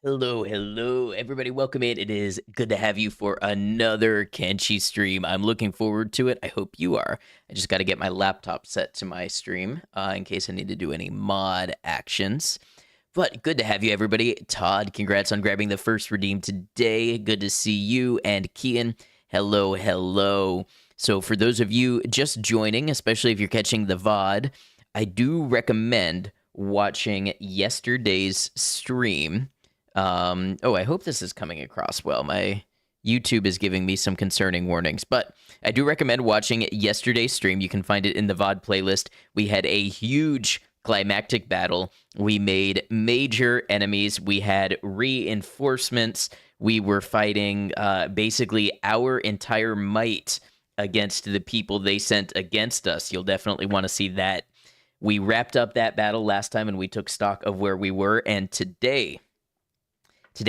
Hello, everybody. Welcome in. It is good to have you for another Kenshi stream. I'm looking forward to it. I hope you are. I just got to get my laptop set to my stream in case I need to do any mod actions. But good to have you, everybody. Todd, congrats on grabbing the first redeem today. Good to see you. And Kian, hello. So for those of you just joining, especially if you're catching the VOD, I do recommend watching yesterday's stream. I hope this is coming across well. My YouTube is giving me some concerning warnings, but I do recommend watching yesterday's stream. You can find it in the VOD playlist. We had a huge climactic battle. We made major enemies. We had reinforcements. We were fighting basically our entire might against the people they sent against us. You'll definitely want to see that. We wrapped up that battle last time and we took stock of where we were, and today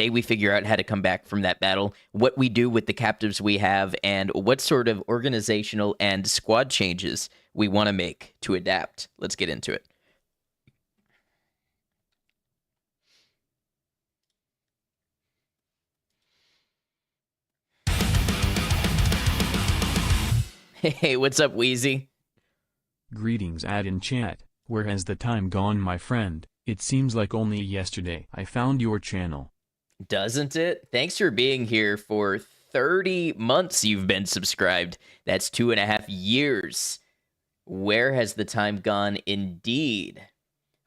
we figure out how to come back from that battle, what we do with the captives we have, and what sort of organizational and squad changes we want to make to adapt. Let's get into it. Hey, what's up, Wheezy? Greetings in chat. Where has the time gone, my friend? It seems like only yesterday I found your channel. Doesn't it? Thanks for being here. For 30 months you've been subscribed. That's 2.5 years. Where has the time gone indeed?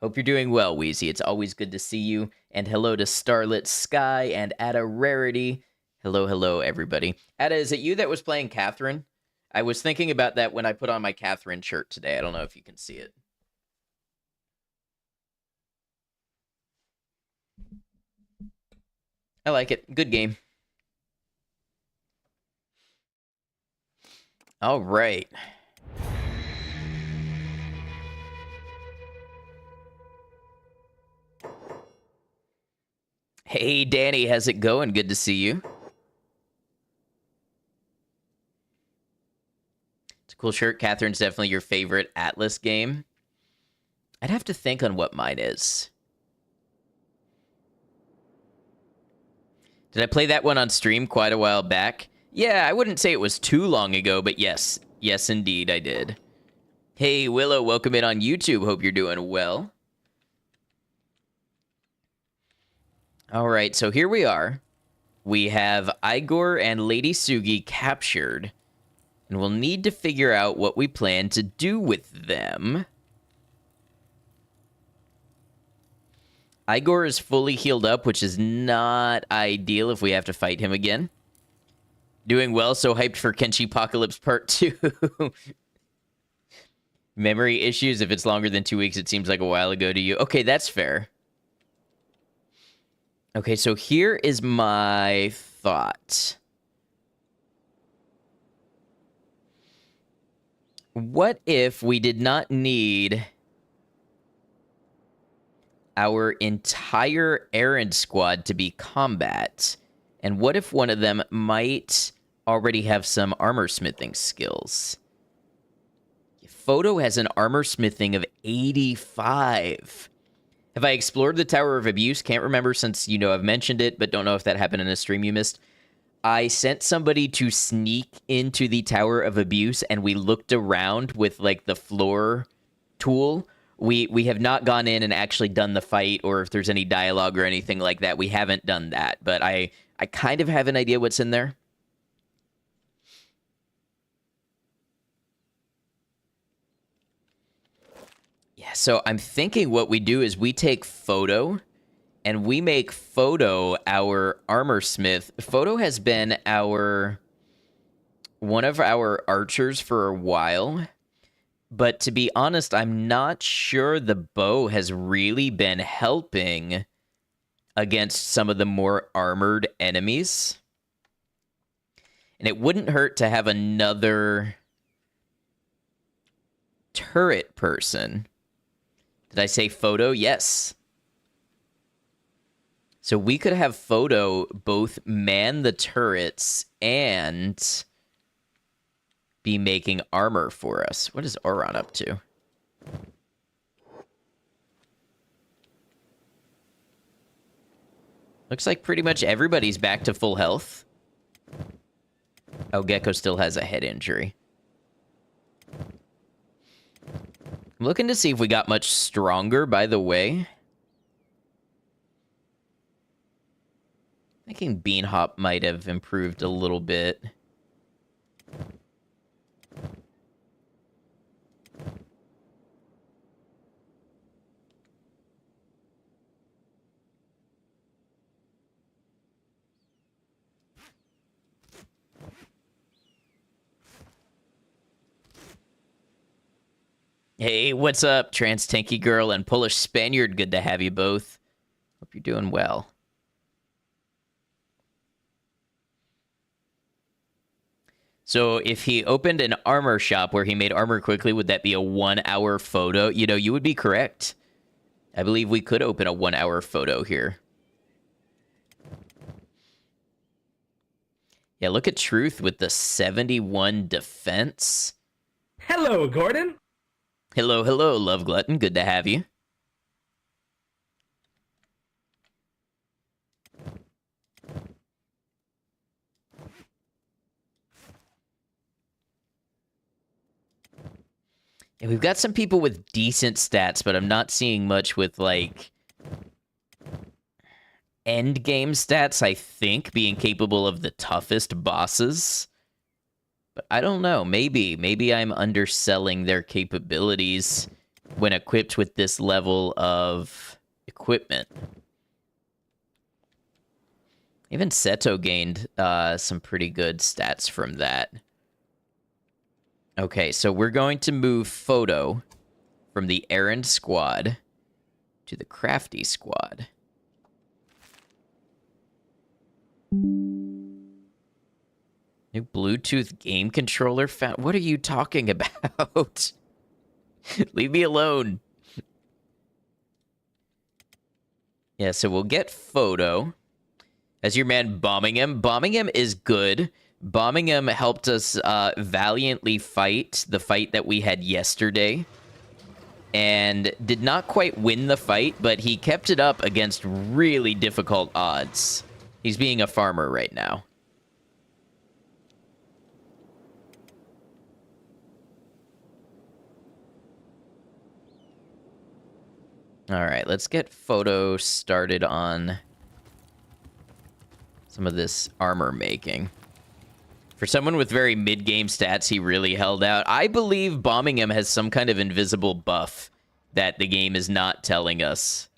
Hope you're doing well, Wheezy. It's always good to see you. And hello to Starlit Sky and Ada Rarity. Hello, everybody. Ada, is it you that was playing Catherine? I was thinking about that when I put on my Catherine shirt today. I don't know if you can see it. I like it. Good game. All right. Hey, Danny, how's it going? Good to see you. It's a cool shirt. Catherine's definitely your favorite Atlas game. I'd have to think on what mine is. Did I play that one on stream quite a while back? Yeah, I wouldn't say it was too long ago, but yes. Yes, indeed, I did. Hey, Willow, welcome in on YouTube. Hope you're doing well. All right, so here we are. We have Igor and Lady Sugi captured, and we'll need to figure out what we plan to do with them. Igor is fully healed up, which is not ideal if we have to fight him again. Doing well, so hyped for Kenshi Apocalypse Part 2. Memory issues, if it's longer than 2 weeks, it seems like a while ago to you. Okay, that's fair. Okay, so here is my thought. What if we did not need our entire errand squad to be combat? And what if one of them might already have some armor smithing skills? Photo has an armor smithing of 85. Have I explored the Tower of Abuse? Can't remember since, I've mentioned it, but don't know if that happened in a stream you missed. I sent somebody to sneak into the Tower of Abuse, and we looked around with, the floor tool. We have not gone in and actually done the fight, or if there's any dialogue or anything like that. We haven't done that, but I kind of have an idea what's in there. Yeah, so I'm thinking what we do is we take Photo, and we make Photo our armor smith. Photo has been one of our archers for a while. But to be honest, I'm not sure the bow has really been helping against some of the more armored enemies. And it wouldn't hurt to have another turret person. Did I say Photo? Yes. So we could have Photo both man the turrets and be making armor for us. What is Oron up to? Looks like pretty much everybody's back to full health. Oh, Gecko still has a head injury. I'm looking to see if we got much stronger, by the way. Thinking Bean Hop might have improved a little bit. Hey, what's up, Trans Tanky Girl and Polish Spaniard? Good to have you both. Hope you're doing well. So if he opened an armor shop where he made armor quickly, would that be a 1 hour photo? You know, you would be correct. I believe we could open a 1 hour photo here. Yeah, look at Truth with the 71 defense. Hello, Gordon. Hello, hello, Love Glutton. Good to have you. Yeah, we've got some people with decent stats, but I'm not seeing much with, like, end game stats, I think, being capable of the toughest bosses. But I don't know. Maybe I'm underselling their capabilities when equipped with this level of equipment. Even Seto gained some pretty good stats from that. Okay, so we're going to move Photo from the Errand Squad to the Crafty Squad. New Bluetooth game controller found. What are you talking about? Leave me alone. Yeah, so we'll get Photo as your man Bombingham. Bombingham is good. Bombingham helped us valiantly fight the fight that we had yesterday. And did not quite win the fight, but he kept it up against really difficult odds. He's being a farmer right now. All right, let's get Photo started on some of this armor making. For someone with very mid-game stats, he really held out. I believe Bombingham has some kind of invisible buff that the game is not telling us.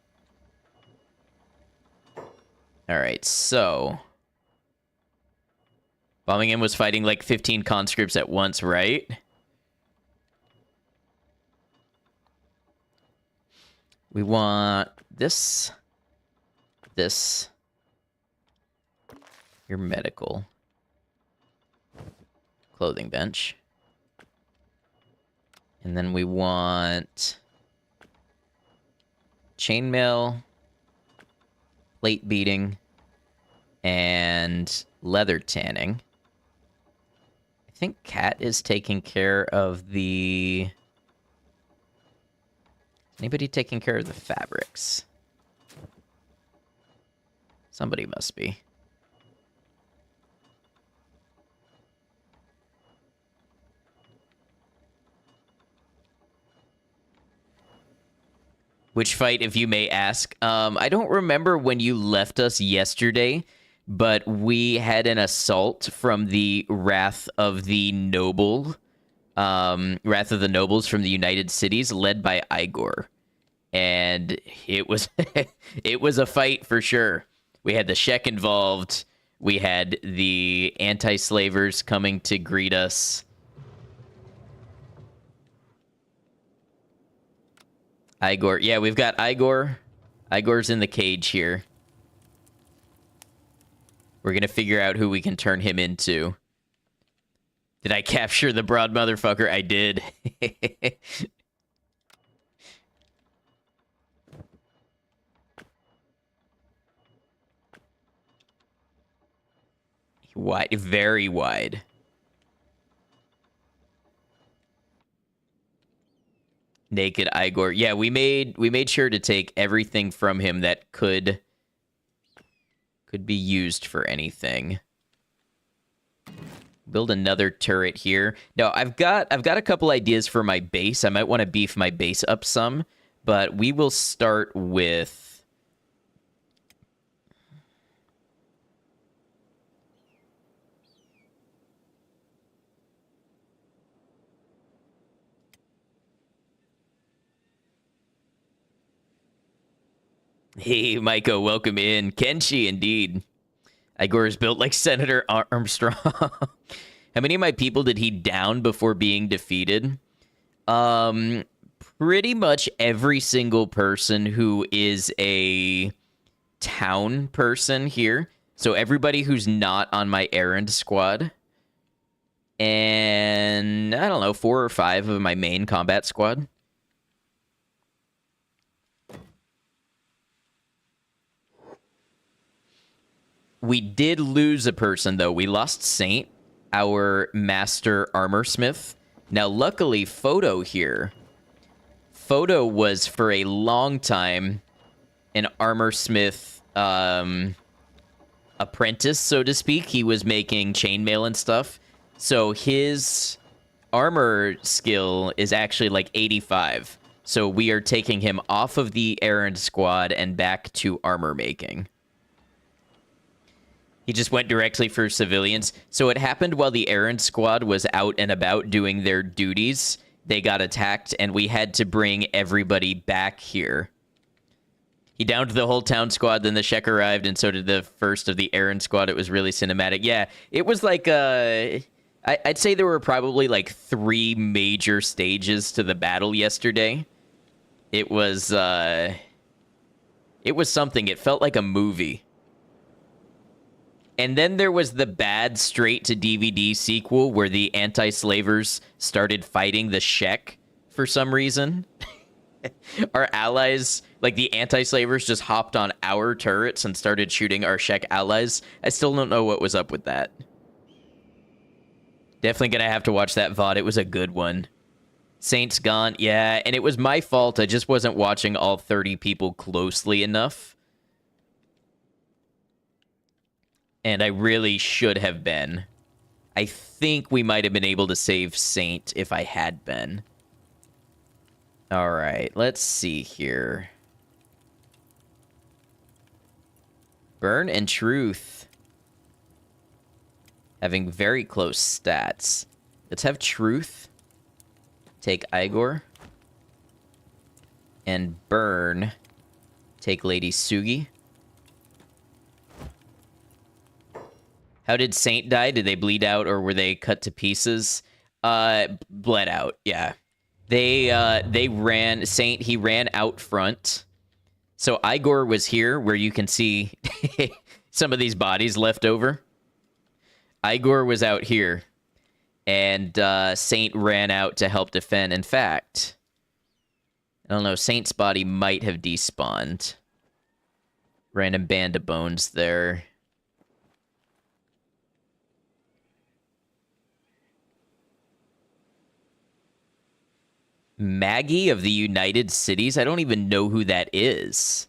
All right, so Bombingham was fighting like 15 conscripts at once, right? We want this, your medical, clothing bench. And then we want chainmail, plate beating, and leather tanning. I think Kat is taking care of the... Anybody taking care of the fabrics? Somebody must be. Which fight, if you may ask? I don't remember when you left us yesterday, but we had an assault from the Wrath of the Noble. Wrath of the Nobles from the United Cities, led by Igor. And it was it was a fight for sure. We had the Shek involved. We had the anti-slavers coming to greet us. Igor. Yeah, we've got Igor. Igor's in the cage here. We're going to figure out who we can turn him into. Did I capture the broad motherfucker? I did. Wide, very wide. Naked Igor. Yeah, we made sure to take everything from him that could Could be used for anything. Build another turret here. No, I've got a couple ideas for my base. I might want to beef my base up some, but we will start with Hey, Maiko, welcome in. Kenshi, indeed. Igor is built like Senator Armstrong. How many of my people did he down before being defeated? Pretty much every single person who is a town person here. So everybody who's not on my errand squad. And, I don't know, 4 or 5 of my main combat squad. We did lose a person, though. We lost Saint, our master armor smith. Now, luckily, Photo here. Photo was, for a long time, an armor smith apprentice, so to speak. He was making chainmail and stuff. So his armor skill is actually like 85. So we are taking him off of the errand squad and back to armor making. He just went directly for civilians. So it happened while the errand squad was out and about doing their duties. They got attacked, and we had to bring everybody back here. He downed the whole town squad, then the Shek arrived, and so did the first of the errand squad. It was really cinematic. Yeah, it was like, I'd say there were probably like 3 major stages to the battle yesterday. It was something. It felt like a movie. And then there was the bad straight-to-DVD sequel where the anti-slavers started fighting the Shek for some reason. Our allies, like the anti-slavers, just hopped on our turrets and started shooting our Shek allies. I still don't know what was up with that. Definitely gonna have to watch that VOD. It was a good one. Saint's gone. Yeah, and it was my fault. I just wasn't watching all 30 people closely enough. And I really should have been. I think we might have been able to save Saint if I had been. All right, let's see here. Burn and Truth. Having very close stats. Let's have Truth. Take Igor. And Burn. Take Lady Sugi. How did Saint die? Did they bleed out or were they cut to pieces? Bled out, yeah. They ran, Saint, he ran out front. So Igor was here where you can see some of these bodies left over. Igor was out here. And Saint ran out to help defend. In fact, I don't know, Saint's body might have despawned. Random band of bones there. Maggie of the United Cities? I don't even know who that is.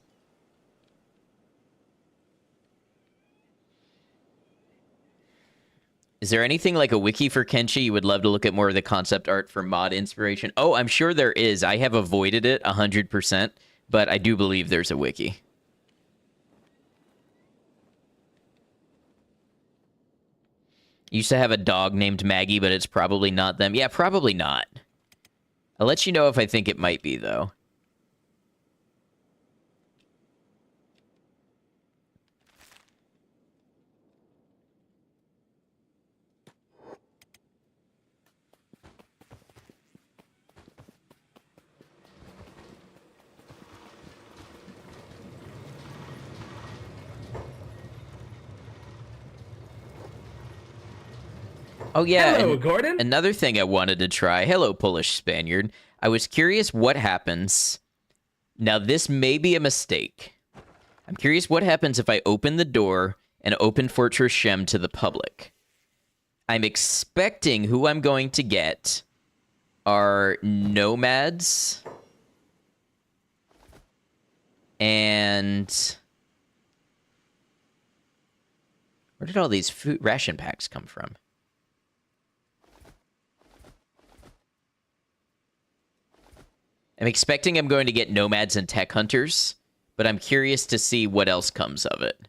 Is there anything like a wiki for Kenshi? You would love to look at more of the concept art for mod inspiration. Oh, I'm sure there is. I have avoided it 100%, but I do believe there's a wiki. Used to have a dog named Maggie, but it's probably not them. Yeah, probably not. I'll let you know if I think it might be, though. Oh, yeah. Hello, Gordon. Another thing I wanted to try. Hello, Polish Spaniard. I was curious what happens. Now, this may be a mistake. I'm curious what happens if I open the door and open Fortress Shem to the public. I'm expecting who I'm going to get are nomads and Where did all these food ration packs come from? I'm expecting I'm going to get nomads and tech hunters, but I'm curious to see what else comes of it.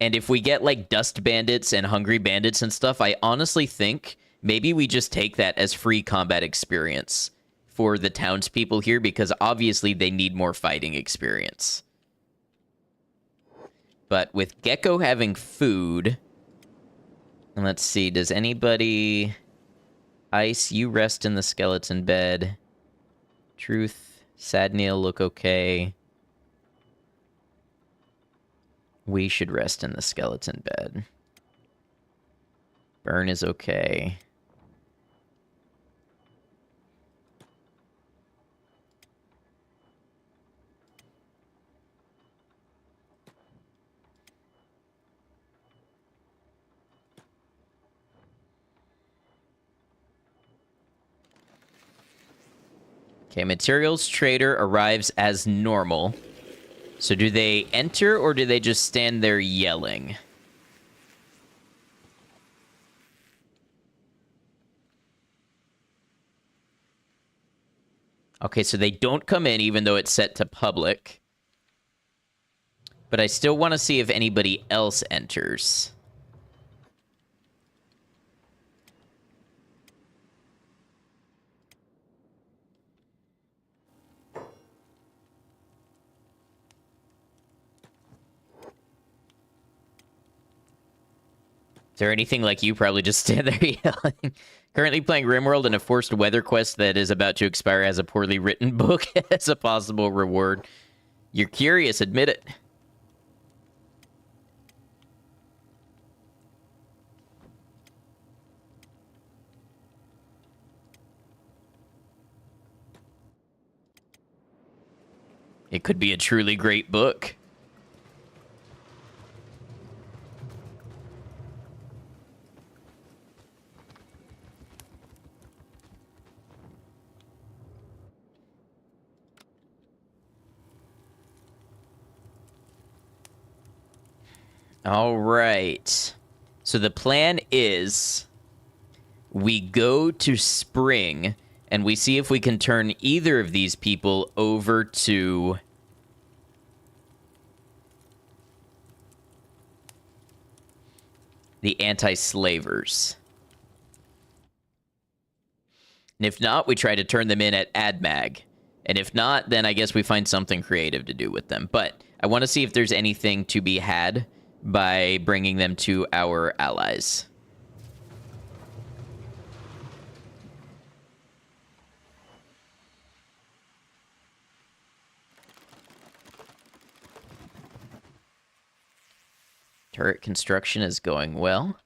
And if we get, like, dust bandits and hungry bandits and stuff, I honestly think maybe we just take that as free combat experience for the townspeople here, because obviously they need more fighting experience. But with Gecko having food... And let's see, does anybody... Ice, you rest in the skeleton bed. Truth, Sadneil look okay. We should rest in the skeleton bed. Burn is okay. Okay, materials trader arrives as normal. So do they enter or do they just stand there yelling? Okay, so they don't come in even though it's set to public. But I still want to see if anybody else enters. Is there anything like you probably just stand there yelling? Currently playing RimWorld, and a forced weather quest that is about to expire as a poorly written book as a possible reward. You're curious, admit it. It could be a truly great book. All right. So the plan is we go to Spring and we see if we can turn either of these people over to the anti-slavers. And if not, we try to turn them in at AdMag. And if not, then I guess we find something creative to do with them. But I want to see if there's anything to be had by bringing them to our allies. Turret construction is going well.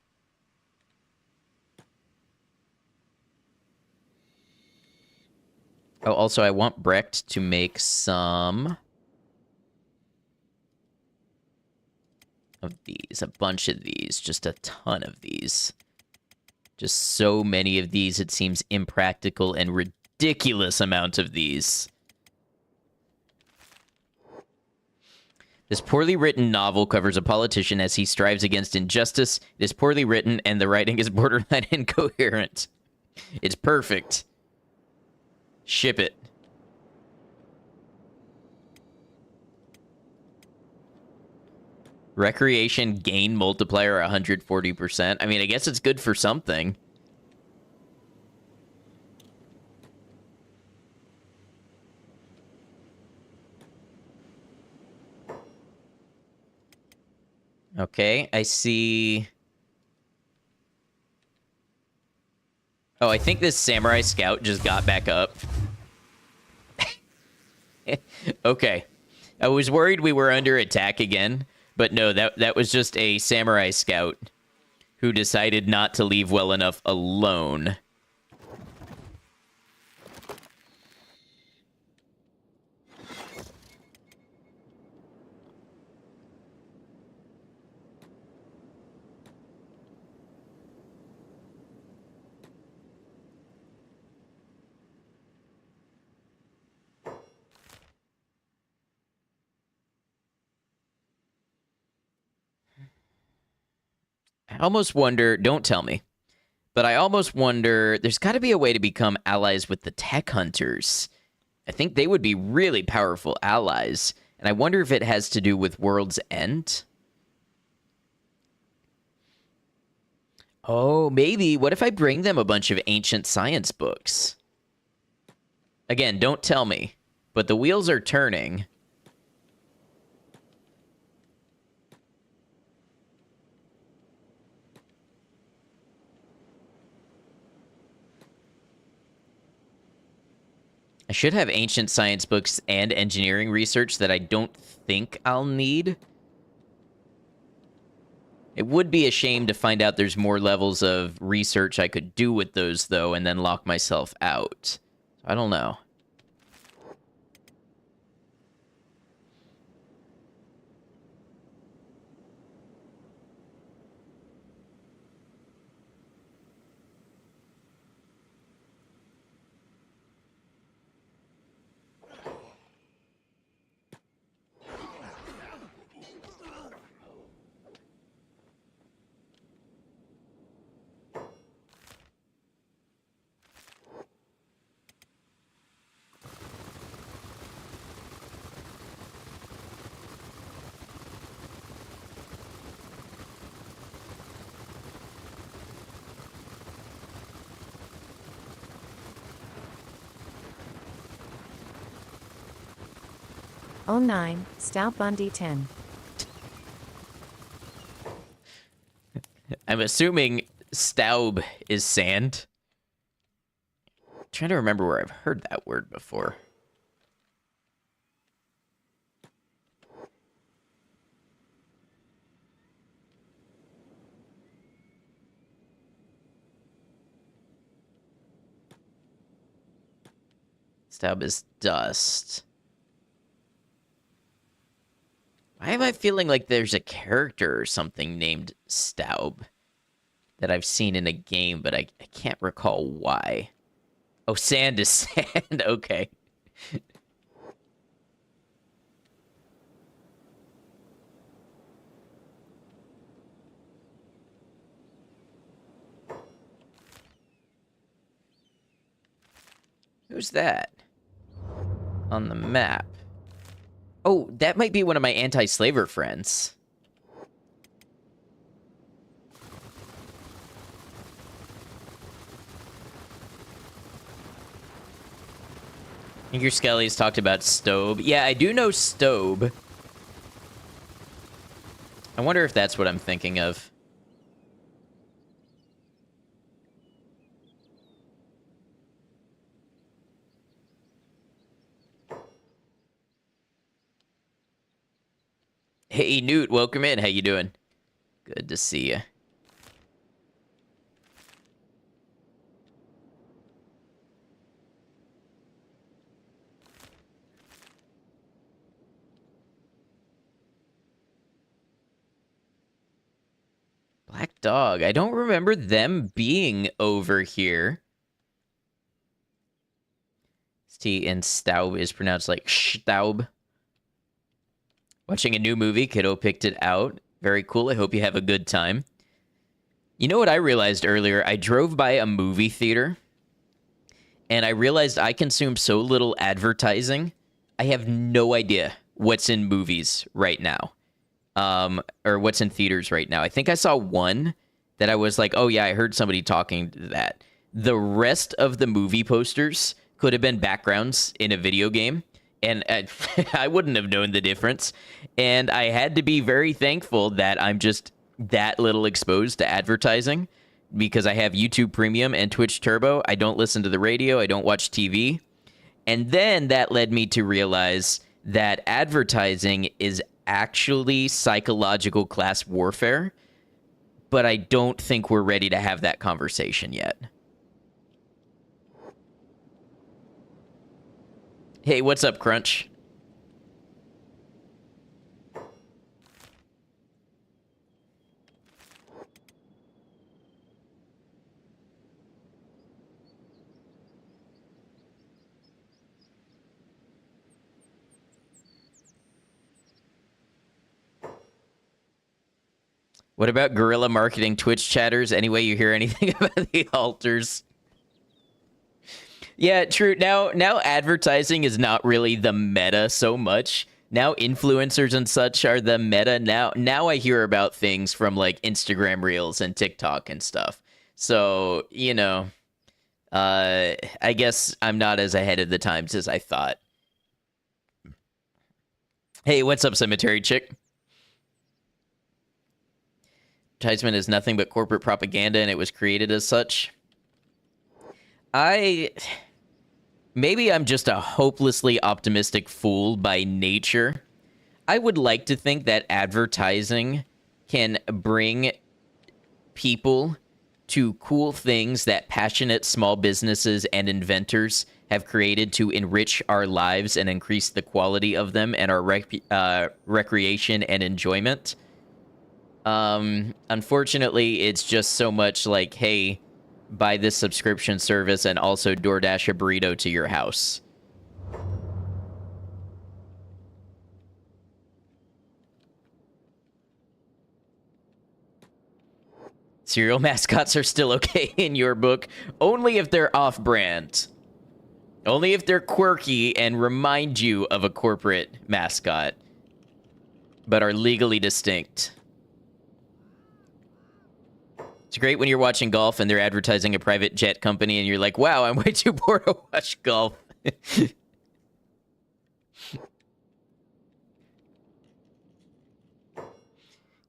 Oh, also, I want Brecht to make some of these. A bunch of these. Just a ton of these. Just so many of these, it seems impractical, and ridiculous amount of these. This poorly written novel covers a politician as he strives against injustice. It is poorly written, and the writing is borderline incoherent. It's perfect. Ship it. Recreation gain multiplier 140%. I mean, I guess it's good for something. Okay, I see... Oh, I think this samurai scout just got back up. Okay. I was worried we were under attack again, but no, that was just a samurai scout who decided not to leave well enough alone. I almost wonder, don't tell me, but I almost wonder there's got to be a way to become allies with the tech hunters. I think they would be really powerful allies. And I wonder if it has to do with World's End. Oh, maybe. What if I bring them a bunch of ancient science books? Again, don't tell me, but the wheels are turning. I should have ancient science books and engineering research that I don't think I'll need. It would be a shame to find out there's more levels of research I could do with those, though, and then lock myself out. I don't know. Oh 09, Stout Bundy 10. I'm assuming Staub is sand. I'm trying to remember where I've heard that word before. Staub is dust. Why am I feeling like there's a character or something named Staub that I've seen in a game, but I can't recall why. Oh, sand is sand. Okay. Who's that? On the map. Oh, that might be one of my anti-slaver friends. Your Skelly's talked about Stobe. Yeah, I do know Stobe. I wonder if that's what I'm thinking of. Hey, Newt, welcome in. How you doing? Good to see you. Black Dog. I don't remember them being over here. T and Staub is pronounced like Staub. Watching a new movie. Kiddo picked it out. Very cool. I hope you have a good time. You know what I realized earlier? I drove by a movie theater, and I realized I consume so little advertising. I have no idea what's in movies right now, or what's in theaters right now. I think I saw one that I was like, oh yeah, I heard somebody talking to that. The rest of the movie posters could have been backgrounds in a video game, and I wouldn't have known the difference. And I had to be very thankful that I'm just that little exposed to advertising because I have YouTube Premium and Twitch Turbo. I don't listen to the radio. I don't watch TV. And then that led me to realize that advertising is actually psychological class warfare, but I don't think we're ready to have that conversation yet. Hey, what's up, Crunch? What about guerrilla marketing Twitch chatters? Anyway, you hear anything about the altars? Yeah, true. Now advertising is not really the meta so much. Now influencers and such are the meta. Now I hear about things from like Instagram Reels and TikTok and stuff. So, I guess I'm not as ahead of the times as I thought. Hey, what's up, Cemetery Chick? Advertisement is nothing but corporate propaganda, and it was created as such. Maybe I'm just a hopelessly optimistic fool by nature. I would like to think that advertising can bring people to cool things that passionate small businesses and inventors have created to enrich our lives and increase the quality of them and our recreation and enjoyment. Unfortunately, it's just so much like, hey, buy this subscription service and also DoorDash a burrito to your house. Cereal mascots are still okay in your book, only if they're off-brand. Only if they're quirky and remind you of a corporate mascot, but are legally distinct. It's great when you're watching golf and they're advertising a private jet company and you're like, wow, I'm way too bored to watch golf.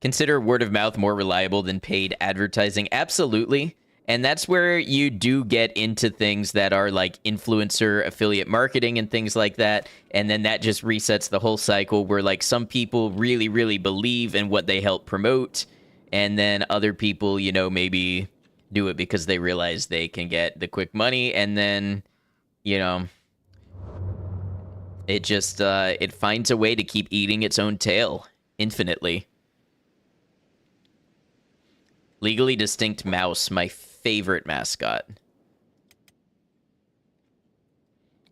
Consider word of mouth more reliable than paid advertising. Absolutely. And that's where you do get into things that are like influencer affiliate marketing and things like that. And then that just resets the whole cycle where like some people really, really believe in what they help promote. And then other people, maybe do it because they realize they can get the quick money. And then, it just, it finds a way to keep eating its own tail infinitely. Legally distinct mouse, my favorite mascot.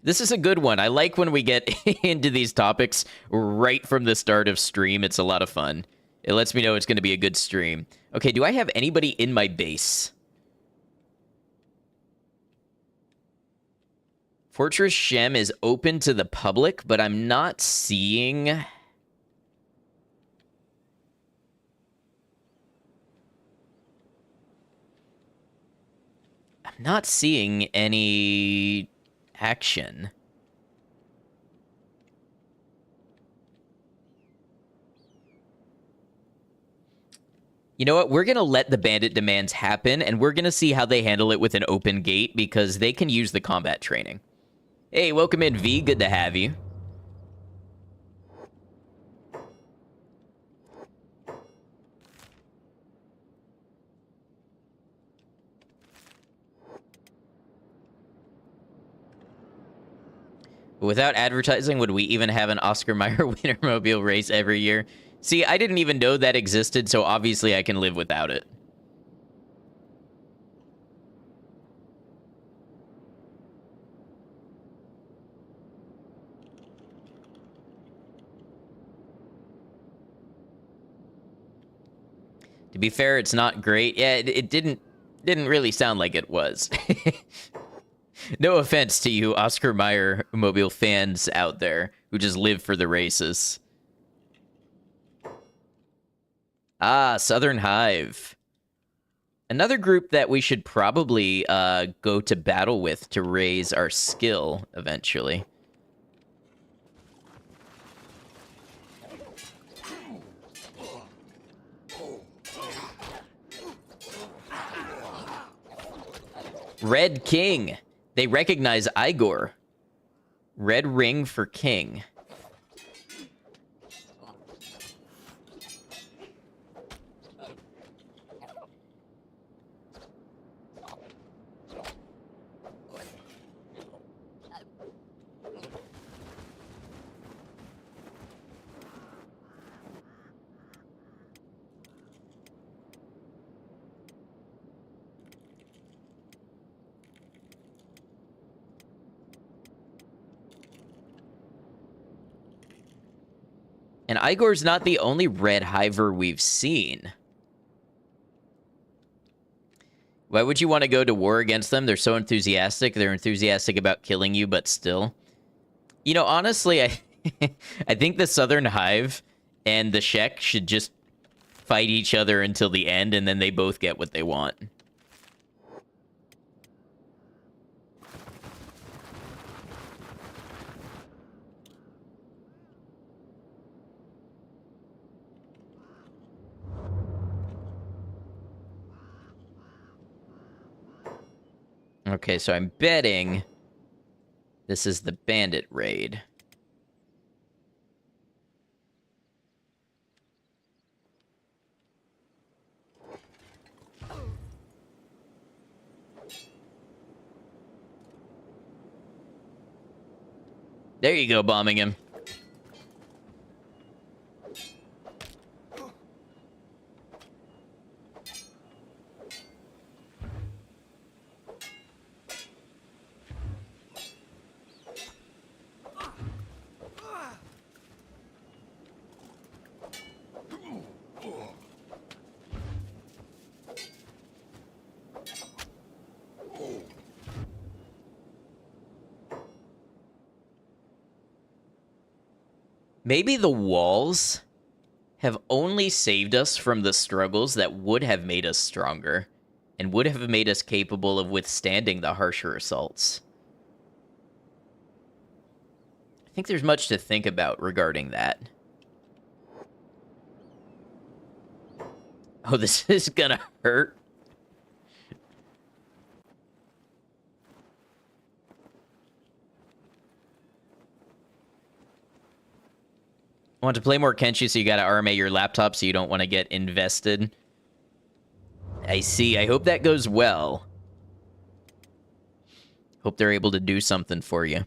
This is a good one. I like when we get into these topics right from the start of stream. It's a lot of fun. It lets me know it's going to be a good stream. Okay, do I have anybody in my base? Fortress Shem is open to the public, but I'm not seeing... I'm not seeing any action. You know what? We're going to let the bandit demands happen, and we're going to see how they handle it with an open gate, because they can use the combat training. Hey, welcome in, V. Good to have you. Without advertising, would we even have an Oscar Mayer Wintermobile race every year? See, I didn't even know that existed, so obviously I can live without it. To be fair, it's not great. Yeah, it didn't really sound like it was. No offense to you Oscar Mayer Mobile fans out there who just live for the races. Ah, Southern Hive. Another group that we should probably go to battle with to raise our skill eventually. Red King. They recognize Igor. Red ring for king. And Igor's not the only red hiver we've seen. Why would you want to go to war against them? They're so enthusiastic. They're enthusiastic about killing you, but still. You know, honestly, I think the Southern Hive and the Shek should just fight each other until the end, and then they both get what they want. Okay, so I'm betting this is the bandit raid. There you go, bombing him. Maybe the walls have only saved us from the struggles that would have made us stronger and would have made us capable of withstanding the harsher assaults. I think there's much to think about regarding that. Oh, this is gonna hurt. I want to play more Kenshi, so you gotta RMA your laptop so you don't want to get invested. I see. I hope that goes well. Hope they're able to do something for you.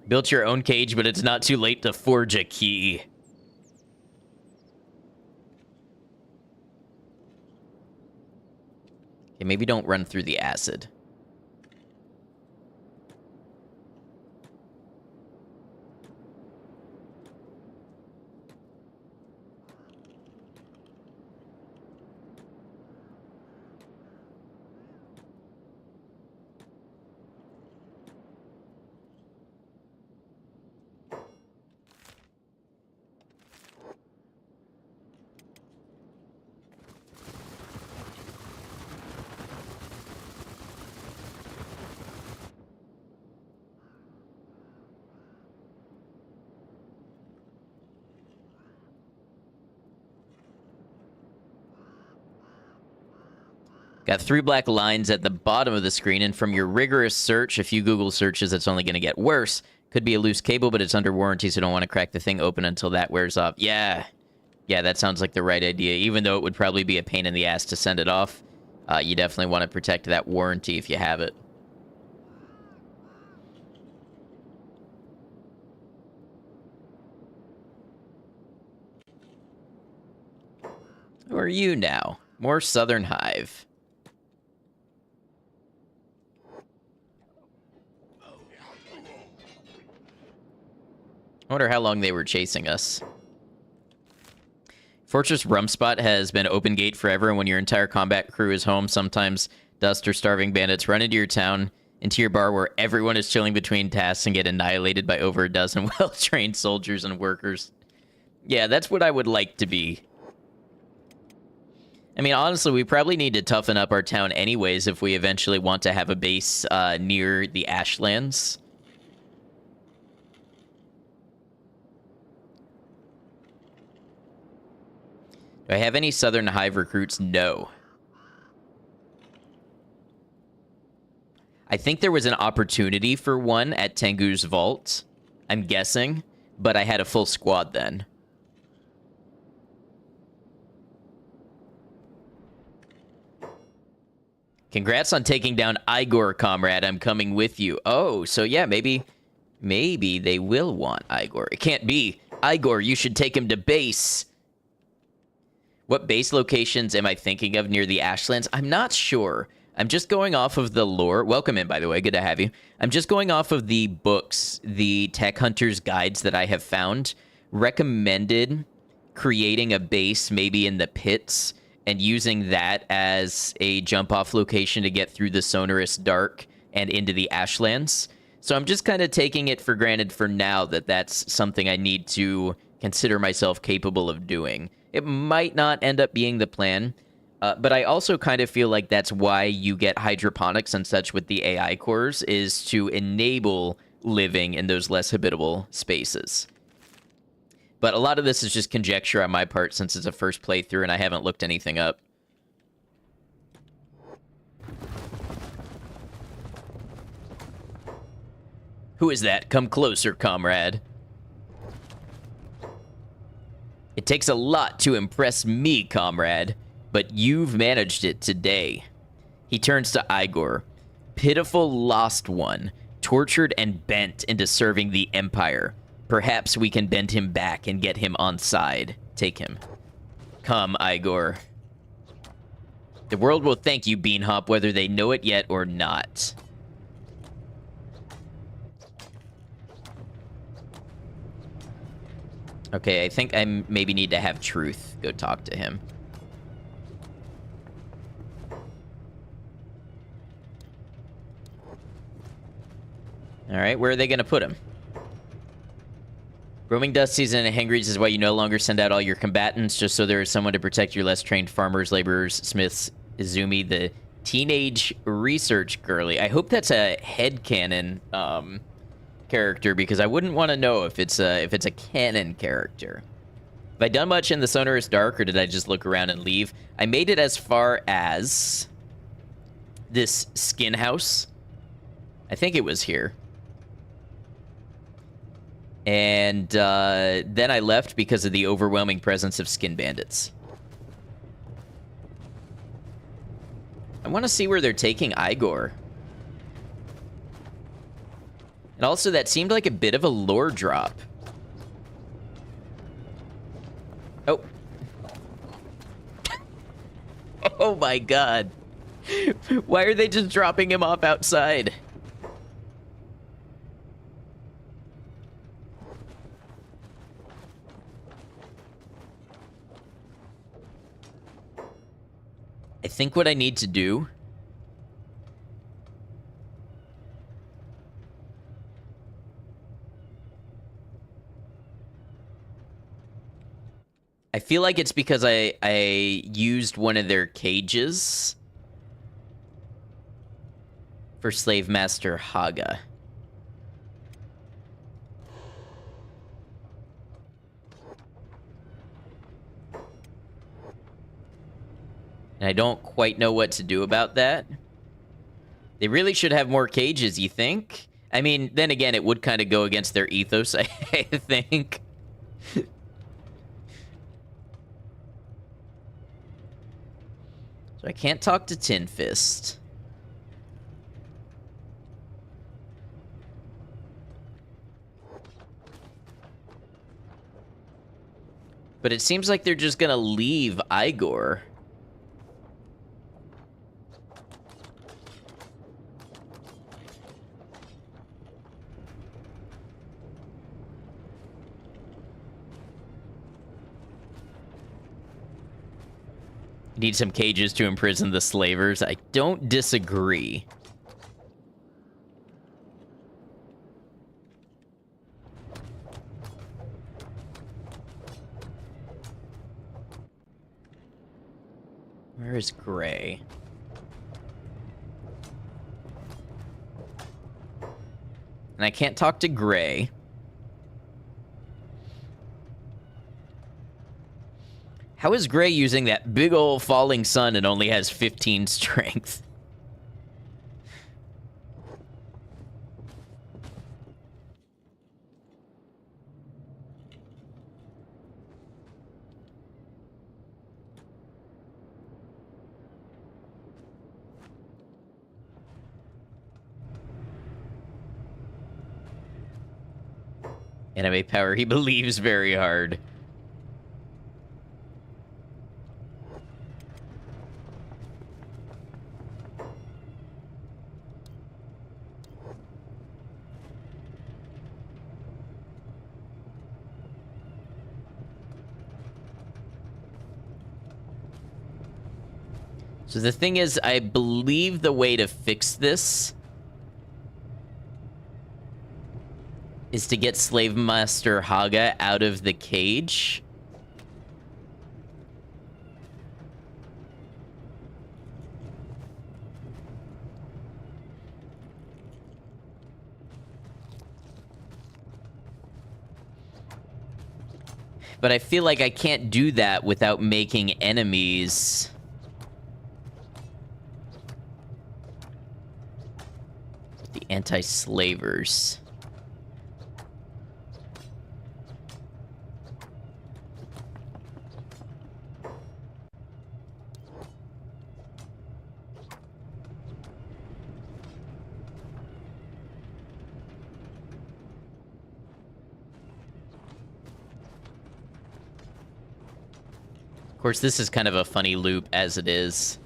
Built your own cage, but it's not too late to forge a key. Okay, maybe don't run through the acid. Got 3 black lines at the bottom of the screen, and from your rigorous search, a few Google searches, it's only going to get worse. Could be a loose cable, but it's under warranty, so don't want to crack the thing open until that wears off. Yeah, that sounds like the right idea. Even though it would probably be a pain in the ass to send it off, you definitely want to protect that warranty if you have it. Who are you now? More Southern Hive. I wonder how long they were chasing us. Fortress Rumspot has been open gate forever, and when your entire combat crew is home, sometimes dust or starving bandits run into your town, into your bar where everyone is chilling between tasks and get annihilated by over a dozen well-trained soldiers and workers. Yeah, that's what I would like to be. I mean, honestly, we probably need to toughen up our town anyways if we eventually want to have a base near the Ashlands. Do I have any Southern Hive recruits? No. I think there was an opportunity for one at Tengu's Vault, I'm guessing, but I had a full squad then. Congrats on taking down Igor, comrade. I'm coming with you. Oh, so yeah, maybe they will want Igor. It can't be. Igor, you should take him to base. What base locations am I thinking of near the Ashlands? I'm not sure. I'm just going off of the lore. Welcome in, by the way. Good to have you. I'm just going off of the books, the Tech Hunter's guides that I have found. Recommended creating a base maybe in the pits and using that as a jump-off location to get through the sonorous dark and into the Ashlands. So I'm just kind of taking it for granted for now that that's something I need to consider myself capable of doing. It might not end up being the plan, but I also kind of feel like that's why you get hydroponics and such with the AI cores, is to enable living in those less habitable spaces. But a lot of this is just conjecture on my part since it's a first playthrough and I haven't looked anything up. Who is that? Come closer, comrade. It takes a lot to impress me, comrade, but you've managed it today. He turns to Igor. Pitiful lost one, tortured and bent into serving the Empire. Perhaps we can bend him back and get him on side. Take him. Come, Igor. The world will thank you, Beanhop, whether they know it yet or not. Okay, I think I maybe need to have Truth go talk to him. Alright, where are they going to put him? Roaming dust season and Hangreaves is why you no longer send out all your combatants, just so there is someone to protect your less trained farmers, laborers, smiths. Izumi, the teenage research girly. I hope that's a headcanon character, because I wouldn't want to know if it's a canon character. Have I done much in the Sonorous Dark, or did I just look around and leave? I made it as far as this skin house. I think it was here. And then I left because of the overwhelming presence of skin bandits. I want to see where they're taking Igor. And also, that seemed like a bit of a lore drop. Oh. Oh my god. Why are they just dropping him off outside? I think what I need to do... I feel like it's because I used one of their cages for Slave Master Haga. And I don't quite know what to do about that. They really should have more cages, you think? I mean, then again, it would kind of go against their ethos, I think. So I can't talk to Tinfist. But it seems like they're just gonna leave Igor. Need some cages to imprison the slavers. I don't disagree. Where is Gray? And I can't talk to Gray. How is Gray using that big old falling sun and only has 15 strength? Anime power, he believes very hard. So the thing is, I believe the way to fix this is to get Slave Master Haga out of the cage. But I feel like I can't do that without making enemies. The anti-slavers. Of course, this is kind of a funny loop as it is.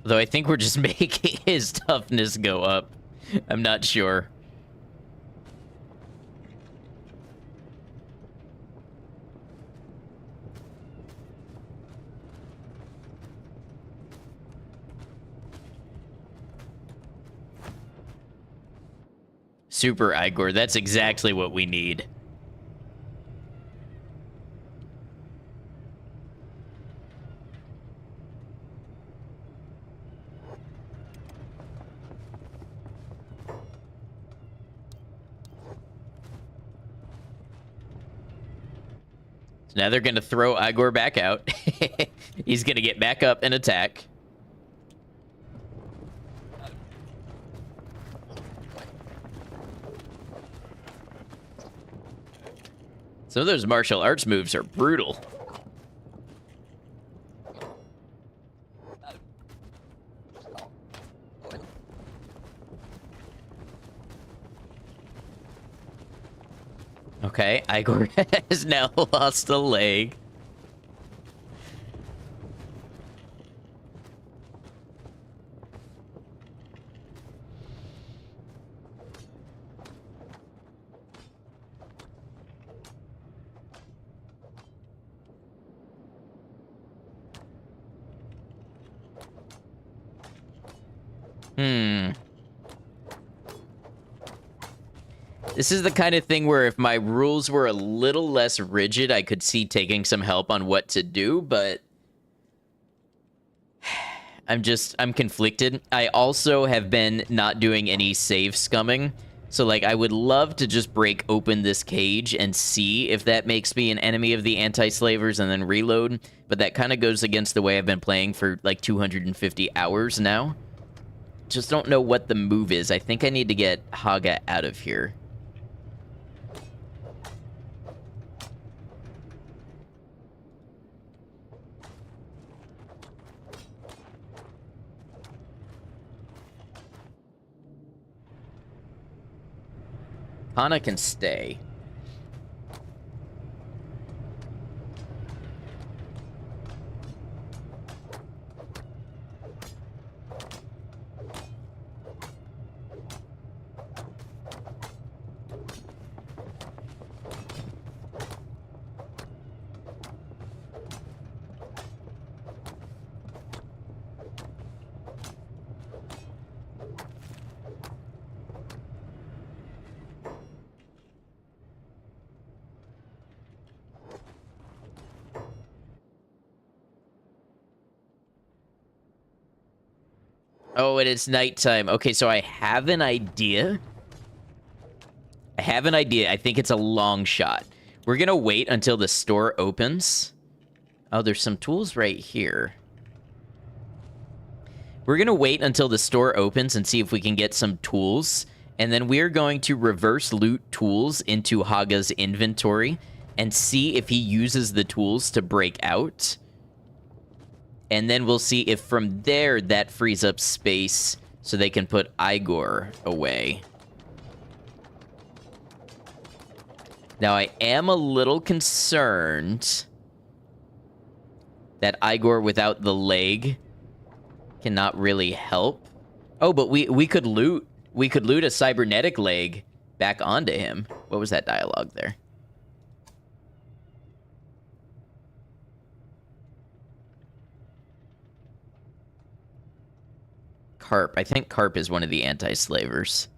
Though I think we're just making his toughness go up. I'm not sure. Super Igor, that's exactly what we need. So now they're going to throw Igor back out. He's going to get back up and attack. Some of those martial arts moves are brutal. Okay, Igor has now lost a leg. This is the kind of thing where if my rules were a little less rigid, I could see taking some help on what to do, but I'm conflicted. I also have been not doing any save scumming. So, like, I would love to just break open this cage and see if that makes me an enemy of the anti-slavers and then reload. But that kind of goes against the way I've been playing for, like, 250 hours now. Just don't know what the move is. I think I need to get Haga out of here. Hana can stay. Oh, and it's nighttime. Okay, so I have an idea. I think it's a long shot. We're gonna wait until the store opens. Oh, there's some tools right here. We're gonna wait until the store opens and see if we can get some tools. And then we're going to reverse loot tools into Haga's inventory and see if he uses the tools to break out. And then we'll see if from there that frees up space so they can put Igor away. Now, I am a little concerned that Igor without the leg cannot really help. Oh, but we could loot. We could loot a cybernetic leg back onto him. What was that dialogue there? Carp. I think Carp is one of the anti-slavers.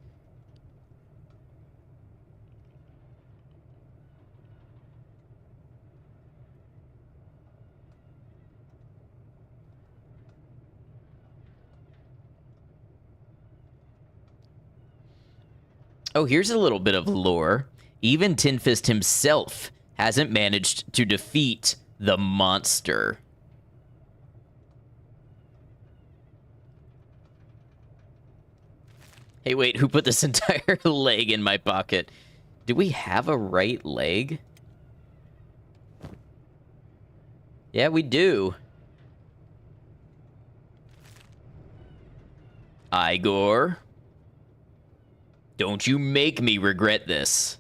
Oh, here's a little bit of lore. Even Tinfist himself hasn't managed to defeat the monster. Hey, wait, who put this entire leg in my pocket? Do we have a right leg? Yeah, we do. Igor. Don't you make me regret this.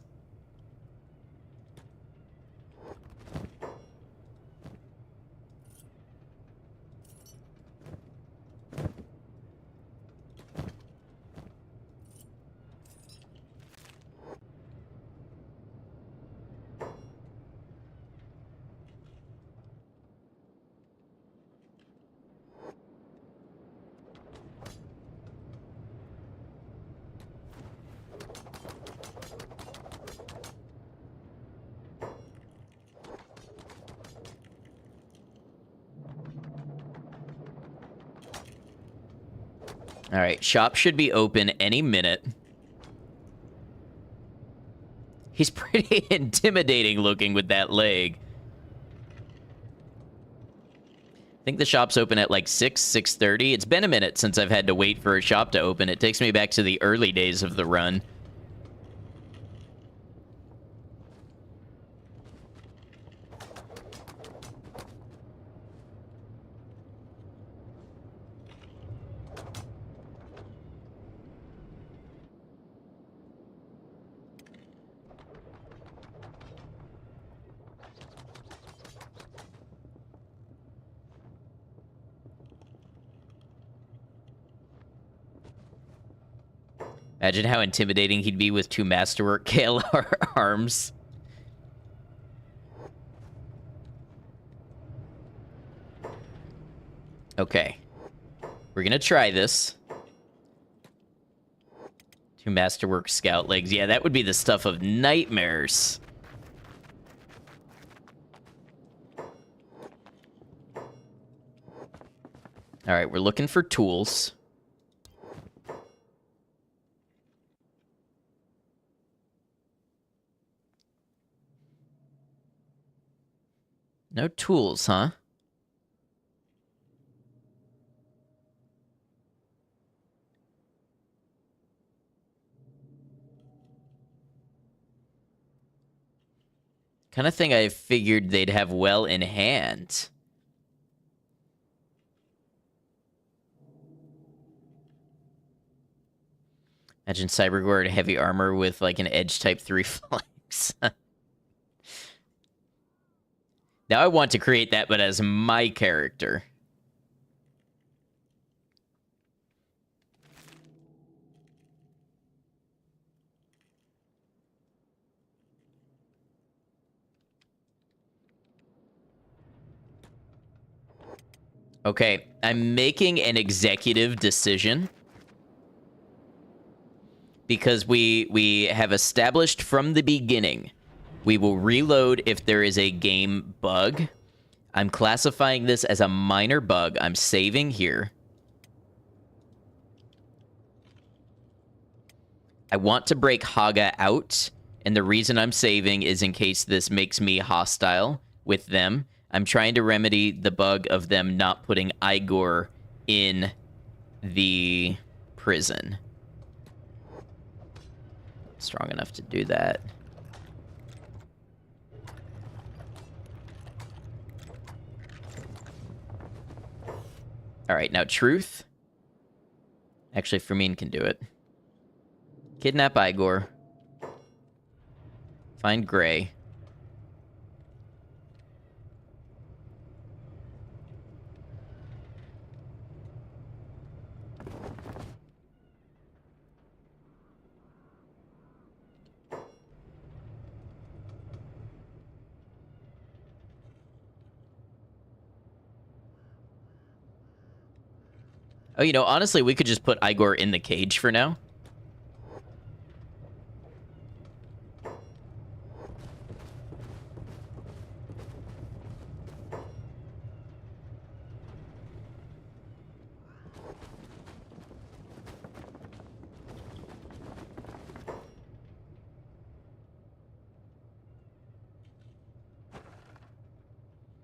All right, shop should be open any minute. He's pretty intimidating looking with that leg. I think the shop's open at like 6:30. It's been a minute since I've had to wait for a shop to open. It takes me back to the early days of the run. Imagine how intimidating he'd be with two Masterwork KLR arms. Okay. We're gonna try this. Two Masterwork Scout legs. Yeah, that would be the stuff of nightmares. Alright, we're looking for tools. No tools, huh? Kind of thing I figured they'd have well in hand. Imagine Cybergore in heavy armor with like an edge type 3 flanks. Now I want to create that, but as my character. Okay, I'm making an executive decision. Because we have established from the beginning, we will reload if there is a game bug. I'm classifying this as a minor bug. I'm saving here. I want to break Haga out, and the reason I'm saving is in case this makes me hostile with them. I'm trying to remedy the bug of them not putting Igor in the prison. Strong enough to do that. All right, now truth. Actually, Fermin can do it. Kidnap Igor. Find Gray. Oh, you know, honestly, we could just put Igor in the cage for now.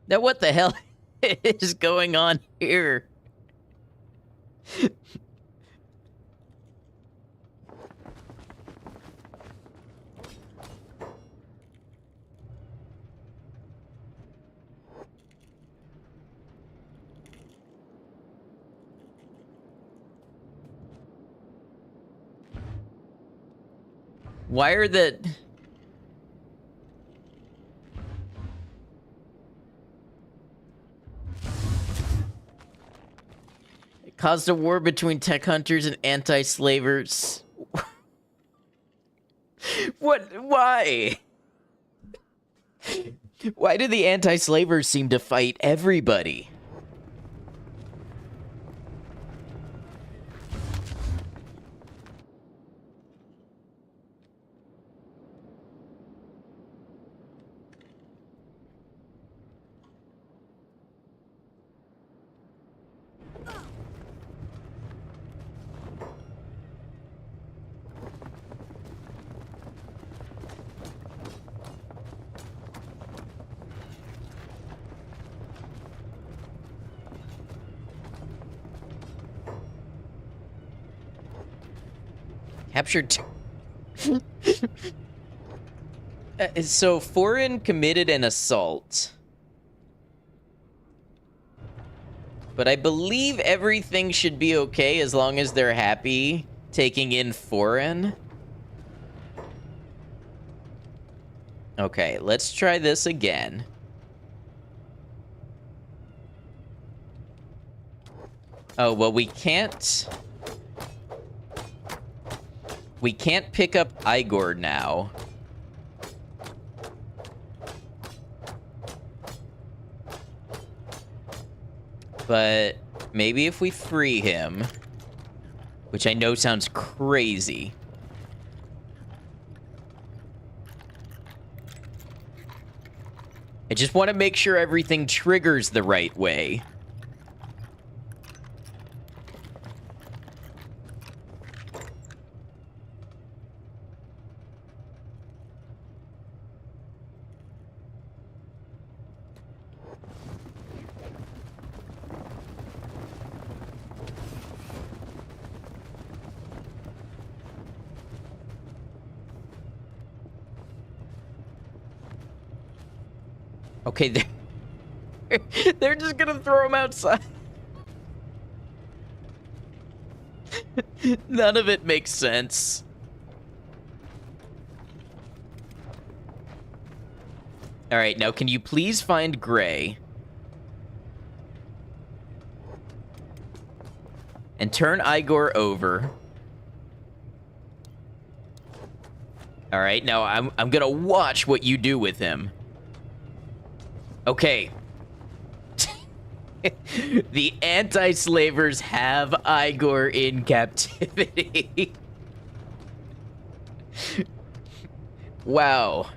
Now, what the hell is going on here? Why are the... It caused a war between tech hunters and anti-slavers. What? Why? Why do the anti-slavers seem to fight everybody? Captured. So, Foreign committed an assault. But I believe everything should be okay as long as they're happy taking in Foreign. Okay, let's try this again. Oh, well, we can't... We can't pick up Igor now. But maybe if we free him, which I know sounds crazy. I just want to make sure everything triggers the right way. Okay, they're just gonna throw him outside. None of it makes sense. All right, now can you please find Gray? And turn Igor over. All right, now I'm gonna watch what you do with him. Okay. The anti-slavers have Igor in captivity. Wow.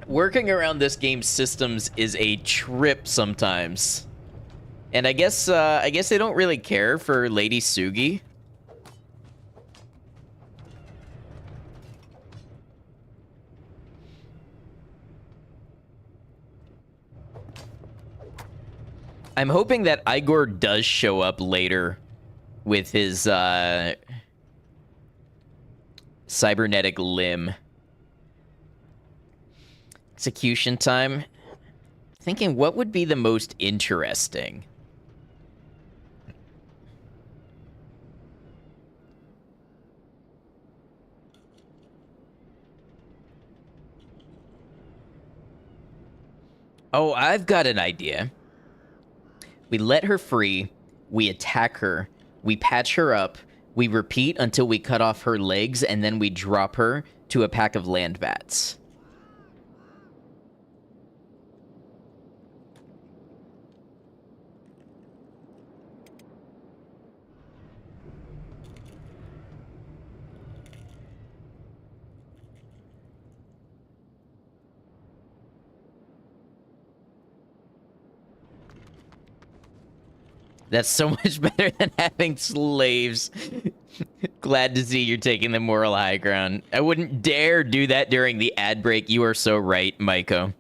Working around this game's systems is a trip sometimes. And I guess they don't really care for Lady Sugi. I'm hoping that Igor does show up later with his cybernetic limb. Execution time. Thinking what would be the most interesting? Oh, I've got an idea. We let her free, we attack her, we patch her up, we repeat until we cut off her legs, and then we drop her to a pack of land bats. That's so much better than having slaves. Glad to see you're taking the moral high ground. I wouldn't dare do that during the ad break. You are so right, Maiko.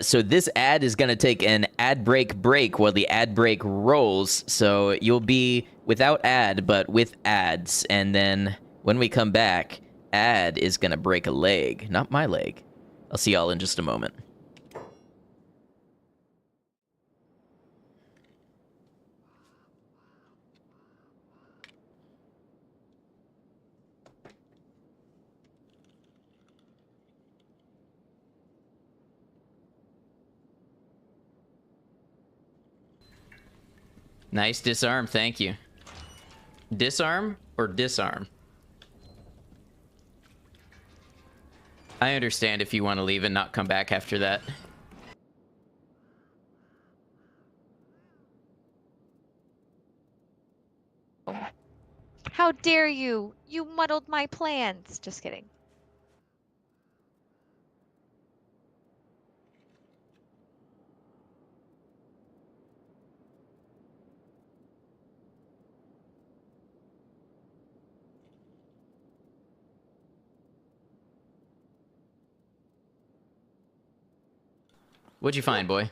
So this ad is going to take an ad break while the ad break rolls. So you'll be without ad, but with ads. And then when we come back, ad is going to break a leg. Not my leg. I'll see y'all in just a moment. Nice disarm, thank you. Disarm or disarm? I understand if you want to leave and not come back after that. How dare you? You muddled my plans. Just kidding. What'd you find, boy?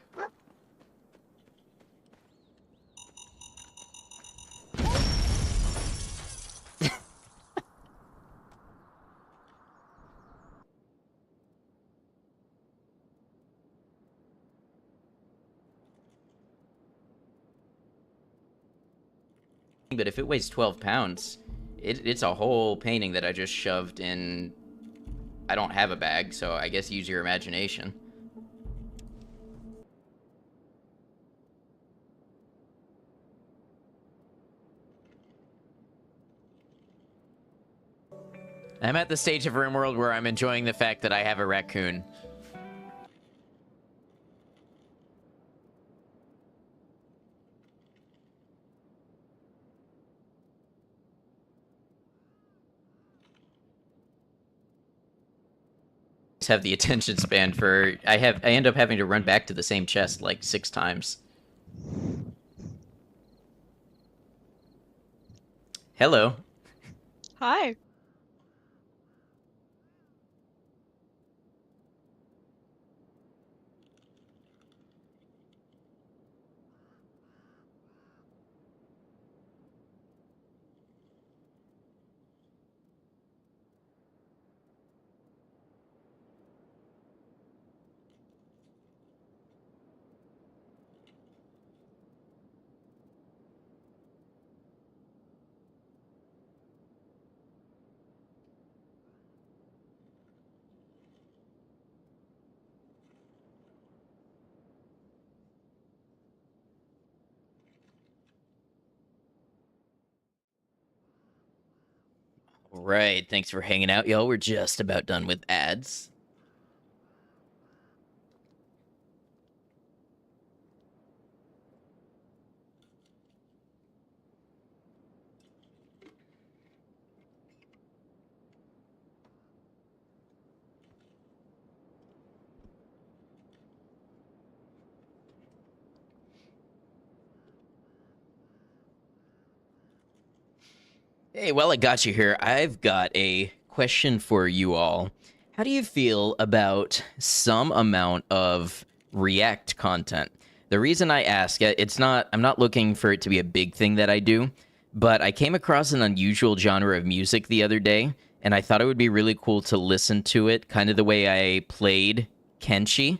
But if it weighs 12 pounds, it's a whole painting that I just shoved in. I don't have a bag, so I guess use your imagination. I'm at the stage of RimWorld where I'm enjoying the fact that I have a raccoon. Have the attention span for I end up having to run back to the same chest like 6 times. Hello. Hi. Right, thanks for hanging out, y'all. We're just about done with ads. Hey, well, I got you here. I've got a question for you all. How do you feel about some amount of React content? The reason I ask, I'm not looking for it to be a big thing that I do, but I came across an unusual genre of music the other day, and I thought it would be really cool to listen to it, kind of the way I played Kenshi,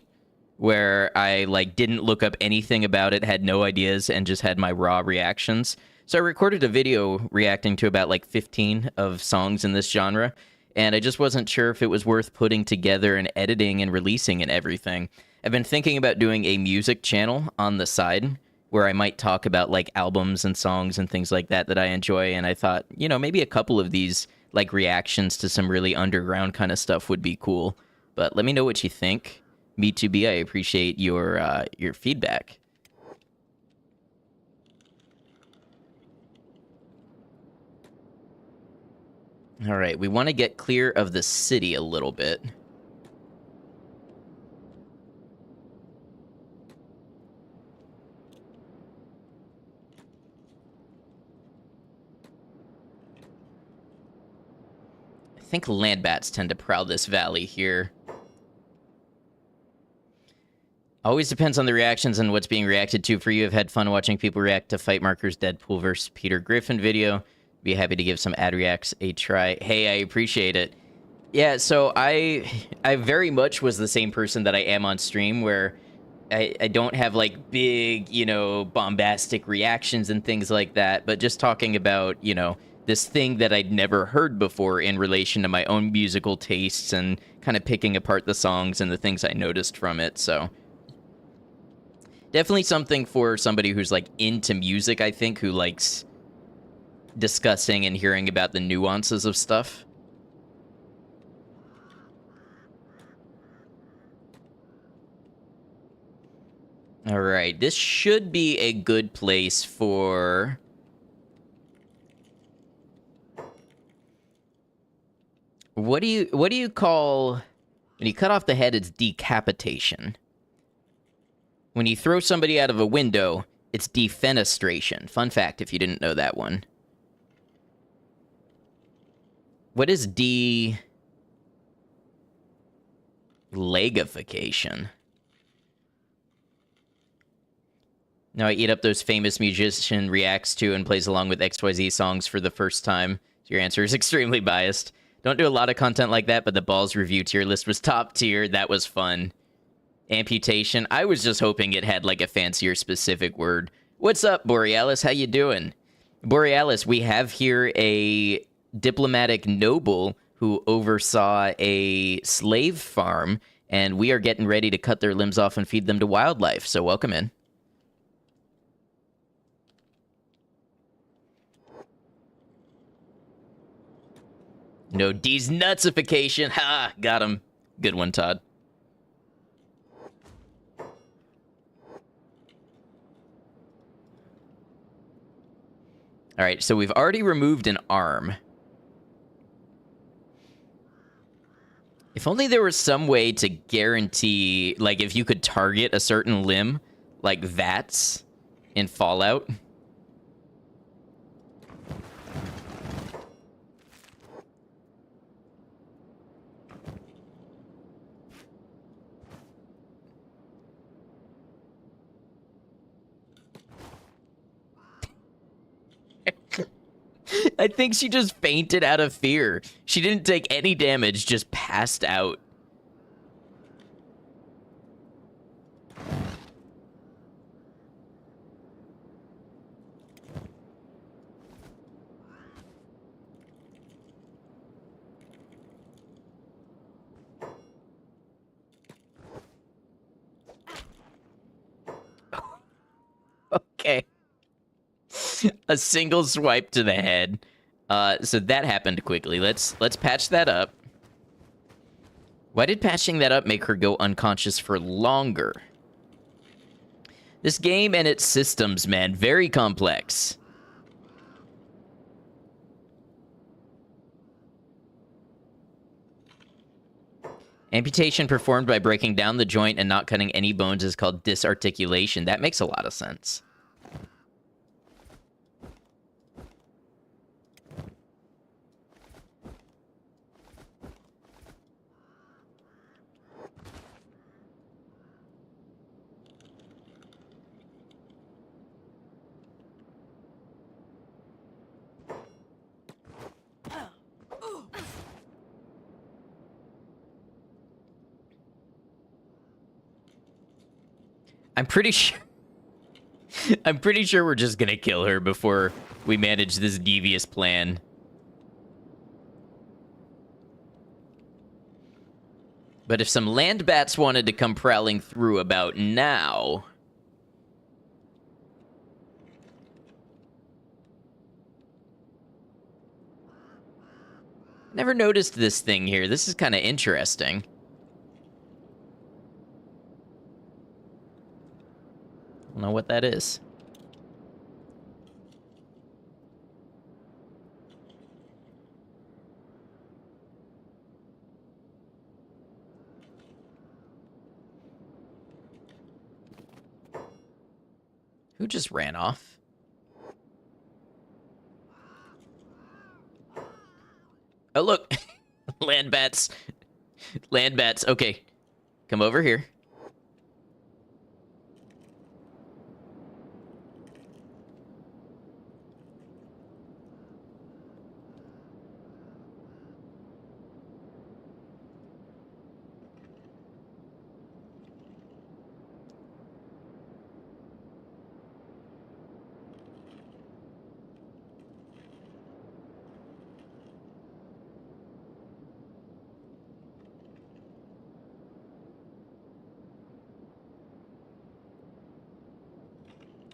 where I like didn't look up anything about it, had no ideas, and just had my raw reactions. So I recorded a video reacting to about like 15 of songs in this genre, and I just wasn't sure if it was worth putting together and editing and releasing and everything. I've been thinking about doing a music channel on the side where I might talk about like albums and songs and things like that that I enjoy, and I thought, you know, maybe a couple of these like reactions to some really underground kind of stuff would be cool. But let me know what you think. Me2B, I appreciate your feedback. All right, we want to get clear of the city a little bit. think land bats tend to prowl this valley here. Always depends on the reactions and what's being reacted to. For you, I've had fun watching people react to Fight Marker's Deadpool vs. Peter Griffin video. Be happy to give some ad reacts a try. Hey, I appreciate it. Yeah, so I very much was the same person that I am on stream, where I don't have, like, big, you know, bombastic reactions and things like that, but just talking about, you know, this thing that I'd never heard before in relation to my own musical tastes and kind of picking apart the songs and the things I noticed from it, so... Definitely something for somebody who's, like, into music, I think, who likes discussing and hearing about the nuances of stuff. Alright, this should be a good place for... What do you call... When you cut off the head, it's decapitation. When you throw somebody out of a window, it's defenestration. Fun fact, if you didn't know that one. What is legification? Now I eat up those famous musician reacts to and plays along with XYZ songs for the first time. So your answer is extremely biased. Don't do a lot of content like that, but the Balls review tier list was top tier. That was fun. Amputation. I was just hoping it had, like, a fancier specific word. What's up, Borealis? How you doing? Borealis, we have here a diplomatic noble who oversaw a slave farm, and we are getting ready to cut their limbs off and feed them to wildlife, so welcome in. No D's nutsification. Ha! Got him. Good one, Todd. All right, so we've already removed an arm. If only there was some way to guarantee, like, if you could target a certain limb, like VATS in Fallout. I think she just fainted out of fear. She didn't take any damage, just passed out. Okay. A single swipe to the head. So that happened quickly. Let's patch that up. Why did patching that up make her go unconscious for longer? This game and its systems, man, very complex. Amputation performed by breaking down the joint and not cutting any bones is called disarticulation. That makes a lot of sense. I'm pretty sure we're just gonna kill her before we manage this devious plan. But if some land bats wanted to come prowling through about now... Never noticed this thing here. This is kind of interesting. Don't know what that is. Who just ran off? Oh, look. Land bats. Land bats. Okay. Come over here.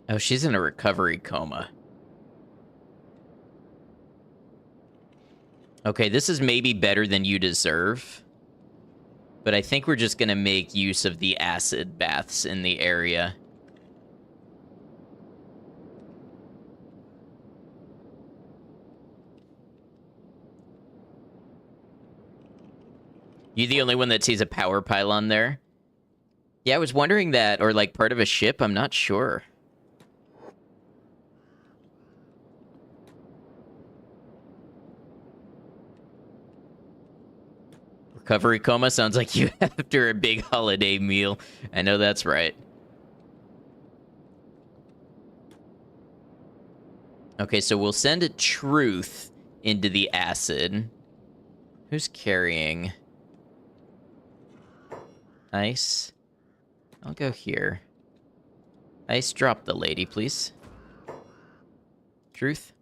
Oh, she's in a recovery coma. Okay, this is maybe better than you deserve. But I think we're just going to make use of the acid baths in the area. You the only one that sees a power pylon there? Yeah, I was wondering that, or like part of a ship, I'm not sure. Recovery coma sounds like you after a big holiday meal. I know that's right. Okay, so we'll send a truth into the acid. Who's carrying? Ice. I'll go here. Ice, drop the lady, please. Truth.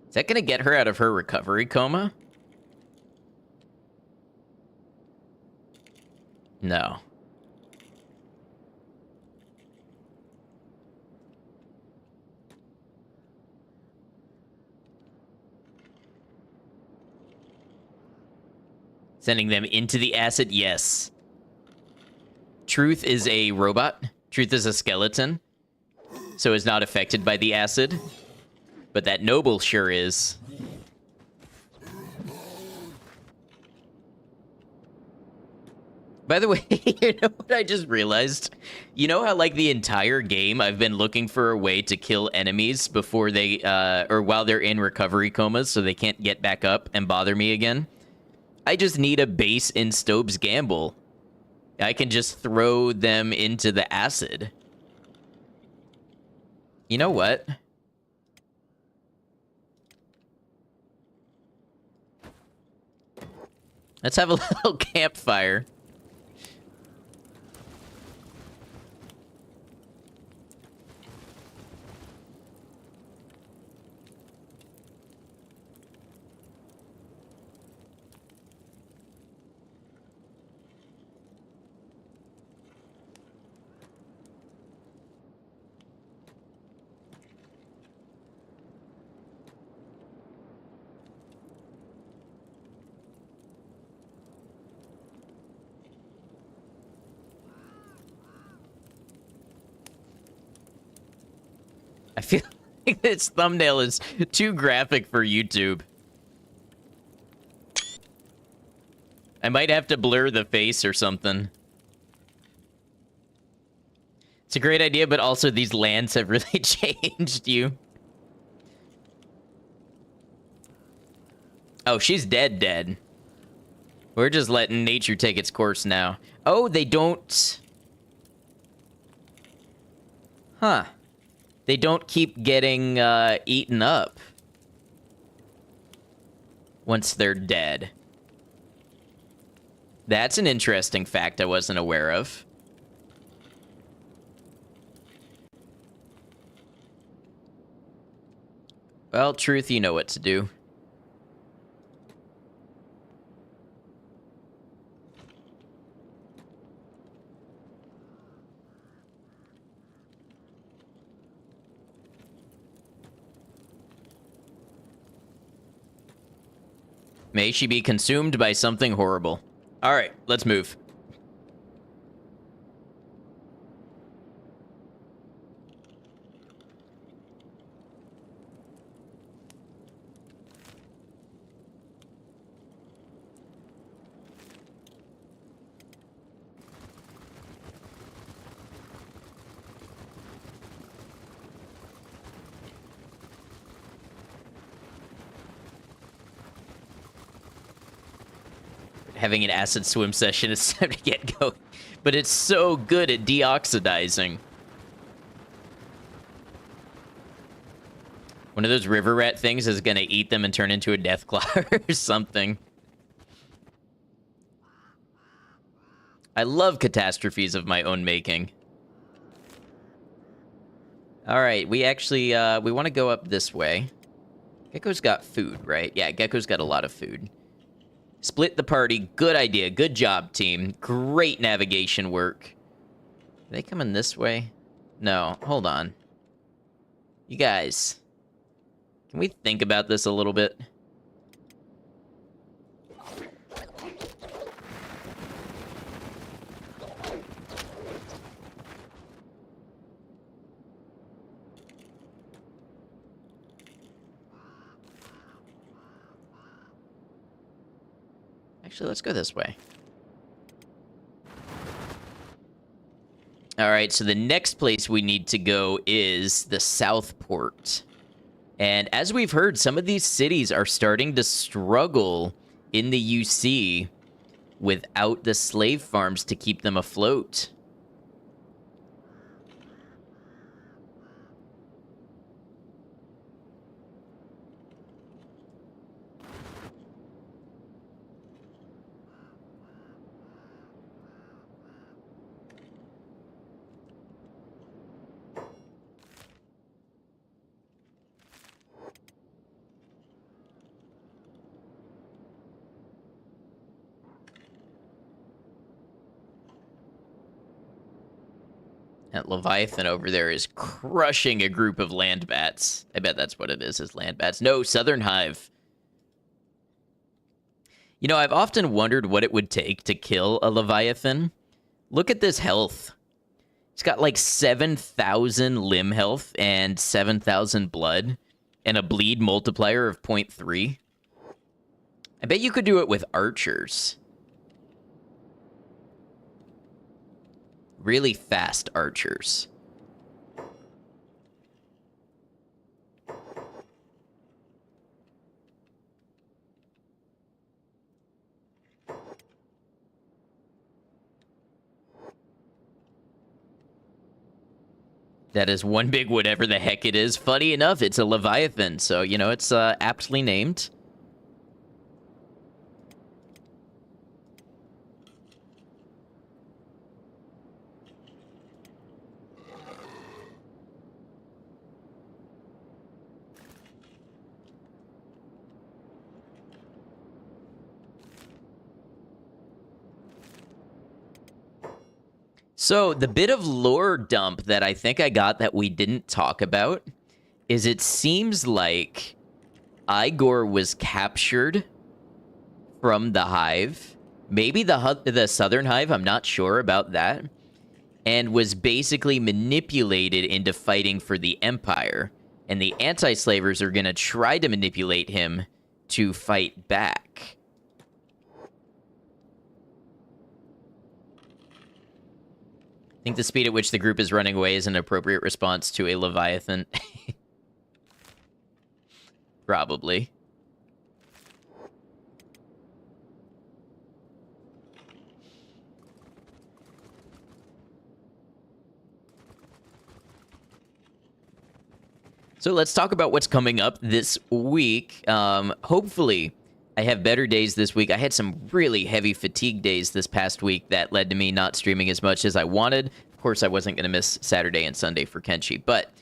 Is that gonna get her out of her recovery coma? No. Sending them into the acid? Yes. Truth is a robot. Truth is a skeleton. So is not affected by the acid. But that noble sure is. By the way, you know what I just realized? You know how, like, the entire game I've been looking for a way to kill enemies before they, or while they're in recovery comas so they can't get back up and bother me again? I just need a base in Stobe's Gamble. I can just throw them into the acid. You know what? Let's have a little campfire. I feel like this thumbnail is too graphic for YouTube. I might have to blur the face or something. It's a great idea, but also these lands have really changed you. Oh, she's dead. We're just letting nature take its course now. Oh, they don't... Huh. They don't keep getting eaten up once they're dead. That's an interesting fact I wasn't aware of. Well, Truth, you know what to do. May she be consumed by something horrible. All right, let's move. Having an acid swim session, it's time to get going. But it's so good at deoxidizing. One of those river rat things is gonna eat them and turn into a deathclaw or something. I love catastrophes of my own making. Alright, we actually, we want to go up this way. Gecko's got food, right? Yeah, Gecko's got a lot of food. Split the party. Good idea. Good job, team. Great navigation work. Are they coming this way? No. Hold on. You guys. Can we think about this a little bit? Actually, let's go this way. Alright, so the next place we need to go is the Southport. And as we've heard, some of these cities are starting to struggle in the UC without the slave farms to keep them afloat. That Leviathan over there is crushing a group of land bats. I bet that's what it is land bats. No, Southern Hive. You know, I've often wondered what it would take to kill a Leviathan. Look at this health. It's got like 7,000 limb health and 7,000 blood and a bleed multiplier of 0.3. I bet you could do it with archers. Really fast archers. That is one big whatever the heck it is. Funny enough, it's a Leviathan, so, you know, it's aptly named. So, the bit of lore dump that I think I got that we didn't talk about is it seems like Igor was captured from the Hive. Maybe the Southern Hive, I'm not sure about that. And was basically manipulated into fighting for the Empire. And the anti-slavers are going to try to manipulate him to fight back. I think the speed at which the group is running away is an appropriate response to a Leviathan. Probably. So let's talk about what's coming up this week. Hopefully, I have better days this week. I had some really heavy fatigue days this past week that led to me not streaming as much as I wanted. Of course, I wasn't going to miss Saturday and Sunday for Kenshi, but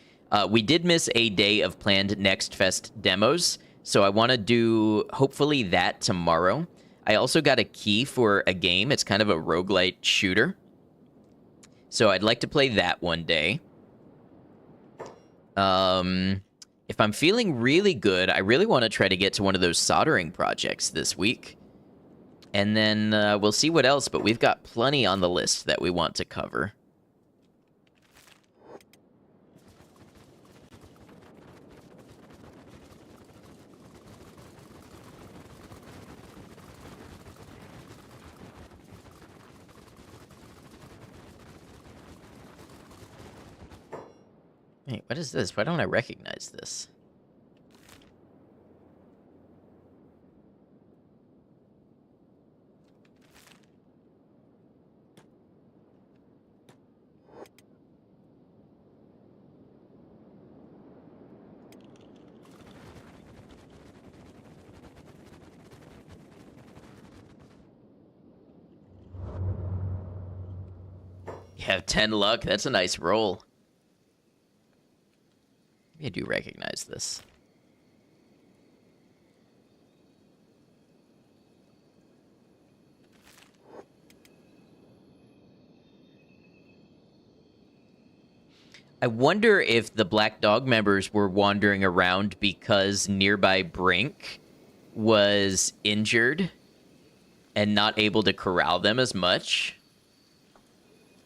we did miss a day of planned Next Fest demos, so I want to do, hopefully, that tomorrow. I also got a key for a game. It's kind of a roguelite shooter, so I'd like to play that one day. if I'm feeling really good, I really want to try to get to one of those soldering projects this week. And then we'll see what else, but we've got plenty on the list that we want to cover. Hey, what is this? Why don't I recognize this? You have 10 luck. That's a nice roll. I do recognize this. I wonder if the Black Dog members were wandering around because nearby Brink was injured and not able to corral them as much.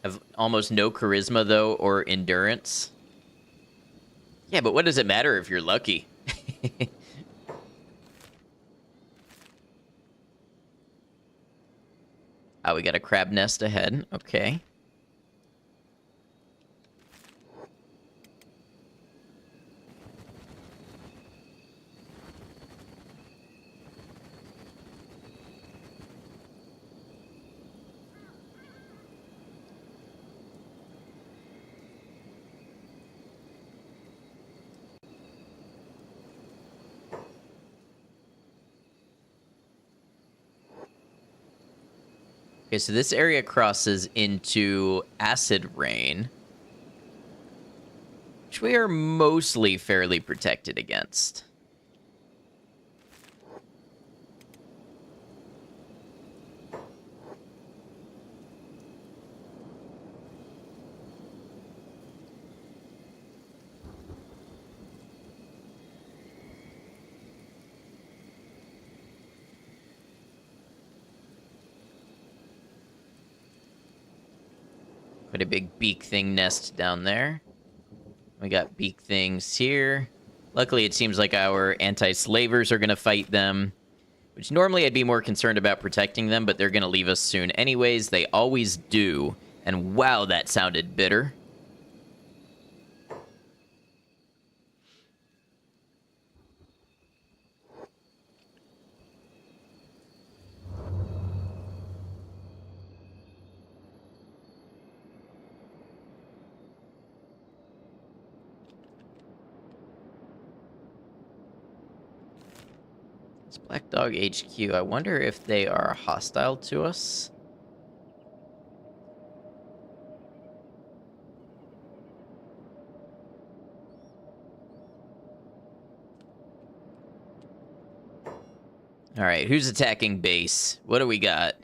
Have almost no charisma, though, or endurance. Yeah, but what does it matter if you're lucky? Oh, we got a crab nest ahead. Okay. Okay, so this area crosses into Acid Rain, which we are mostly fairly protected against. Put a big beak thing nest down there. We got beak things here. Luckily, it seems like our anti-slavers are going to fight them, which normally I'd be more concerned about protecting them, but they're going to leave us soon anyways. They always do. And wow, that sounded bitter. Black Dog HQ. I wonder if they are hostile to us. All right, who's attacking base? What do we got?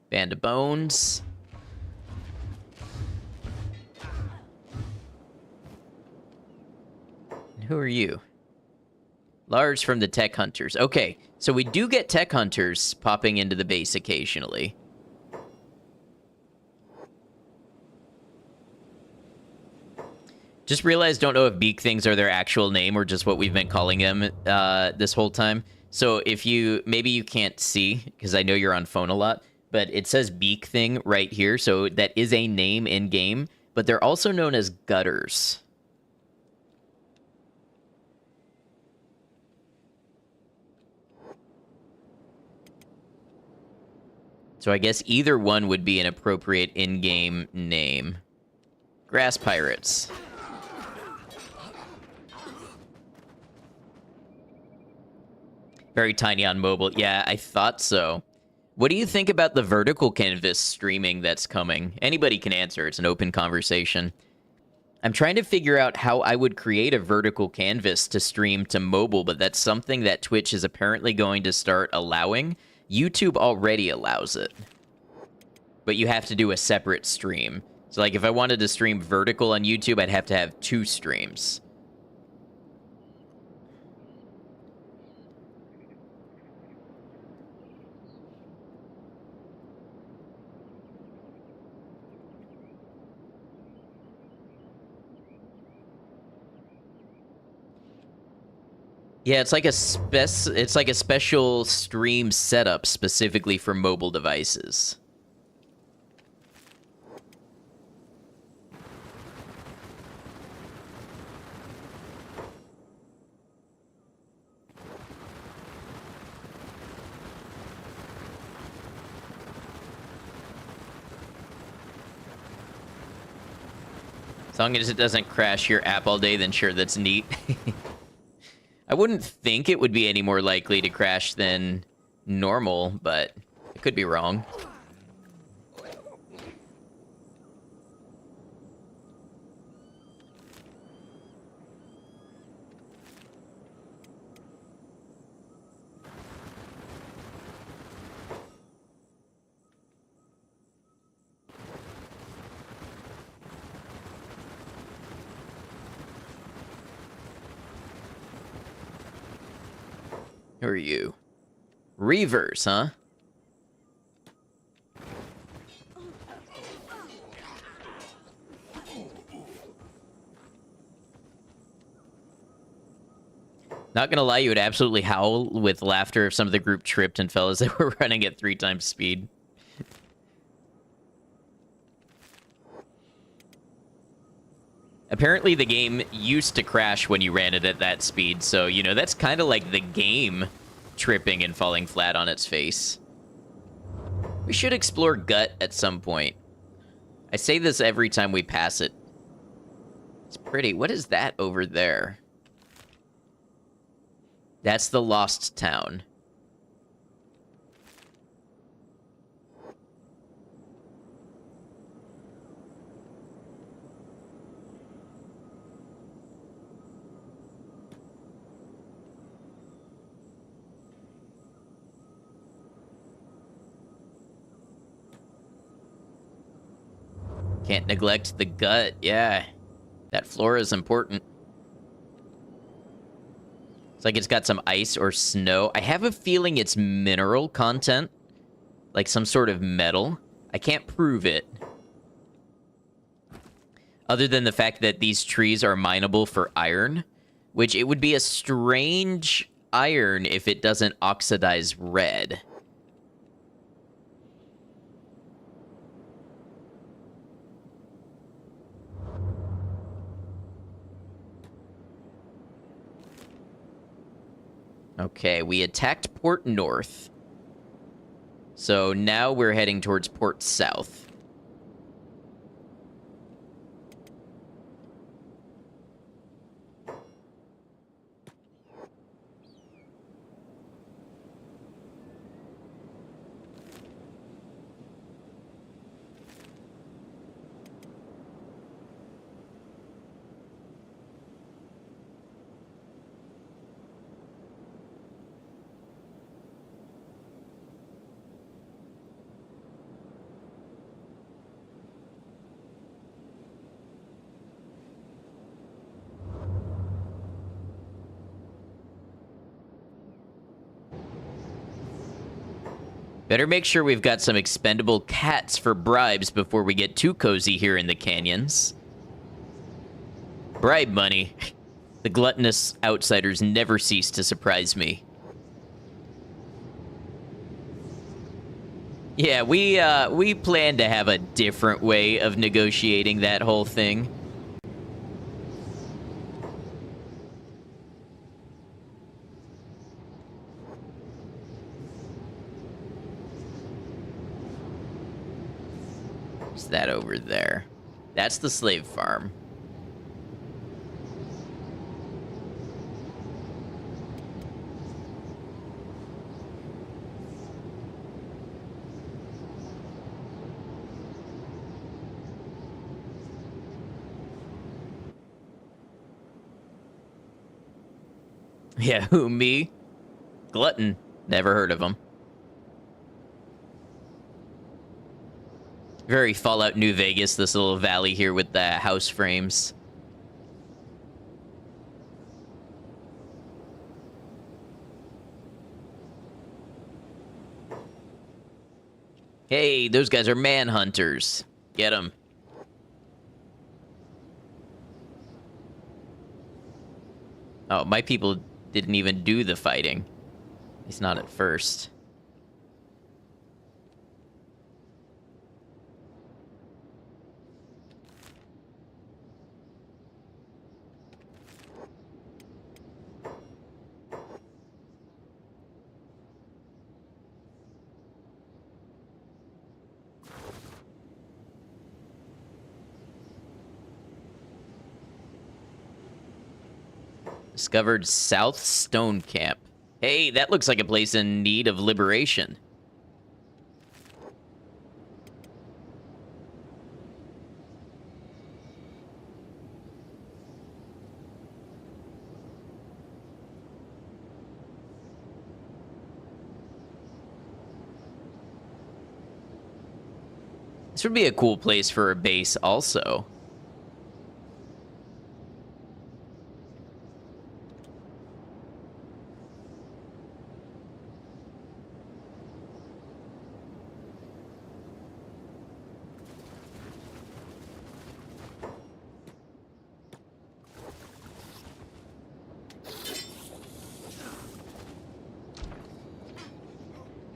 Band of Bones. Who are you? Lars from the Tech Hunters. Okay, so we do get Tech Hunters popping into the base occasionally. Just realized, don't know if beak things are their actual name or just what we've been calling them this whole time. So if you, maybe you can't see, because I know you're on phone a lot, but it says beak thing right here, so that is a name in-game, but they're also known as gutters. So I guess either one would be an appropriate in-game name. Grass Pirates. Very tiny on mobile. Yeah, I thought so. What do you think about the vertical canvas streaming that's coming? Anybody can answer. It's an open conversation. I'm trying to figure out how I would create a vertical canvas to stream to mobile, but that's something that Twitch is apparently going to start allowing. YouTube already allows it, but you have to do a separate stream. So, like, if I wanted to stream vertical on YouTube, I'd have to have 2 streams. Yeah, it's like a special stream setup specifically for mobile devices. As long as it doesn't crash your app all day, then sure, that's neat. I wouldn't think it would be any more likely to crash than normal, but I could be wrong. Who are you? Reavers, huh? Not gonna lie, you would absolutely howl with laughter if some of the group tripped and fell as they were running at 3 times speed. Apparently the game used to crash when you ran it at that speed, so, you know, that's kind of like the game tripping and falling flat on its face. We should explore Gut at some point. I say this every time we pass it. It's pretty. What is that over there? That's the Lost Town. Can't neglect the gut, yeah. That flora is important. It's like it's got some ice or snow. I have a feeling it's mineral content. Like some sort of metal. I can't prove it. Other than the fact that these trees are mineable for iron. Which it would be a strange iron if it doesn't oxidize red. Okay, we attacked Port North. So now we're heading towards Port South. Better make sure we've got some expendable cats for bribes before we get too cozy here in the canyons. Bribe money. The gluttonous outsiders never cease to surprise me. Yeah, we plan to have a different way of negotiating that whole thing. What's that over there? That's the slave farm. Yeah, who, me? Glutton. Never heard of him. Very Fallout New Vegas, this little valley here with the house frames. Hey, those guys are manhunters. Get them. Oh, my people didn't even do the fighting. At least not at first. Discovered South Stone Camp. Hey, that looks like a place in need of liberation. This would be a cool place for a base also.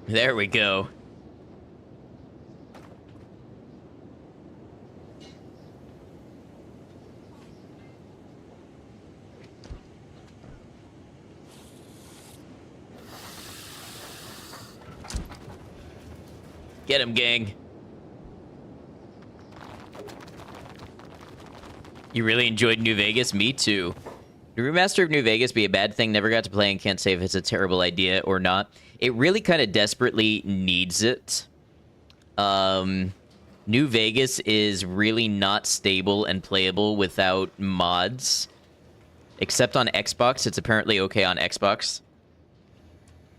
There we go. Get him, gang. You really enjoyed New Vegas? Me too. The remaster of New Vegas be a bad thing? Never got to play and can't say if it's a terrible idea or not. It really kind of desperately needs it. New Vegas is really not stable and playable without mods. Except on Xbox. It's apparently okay on Xbox.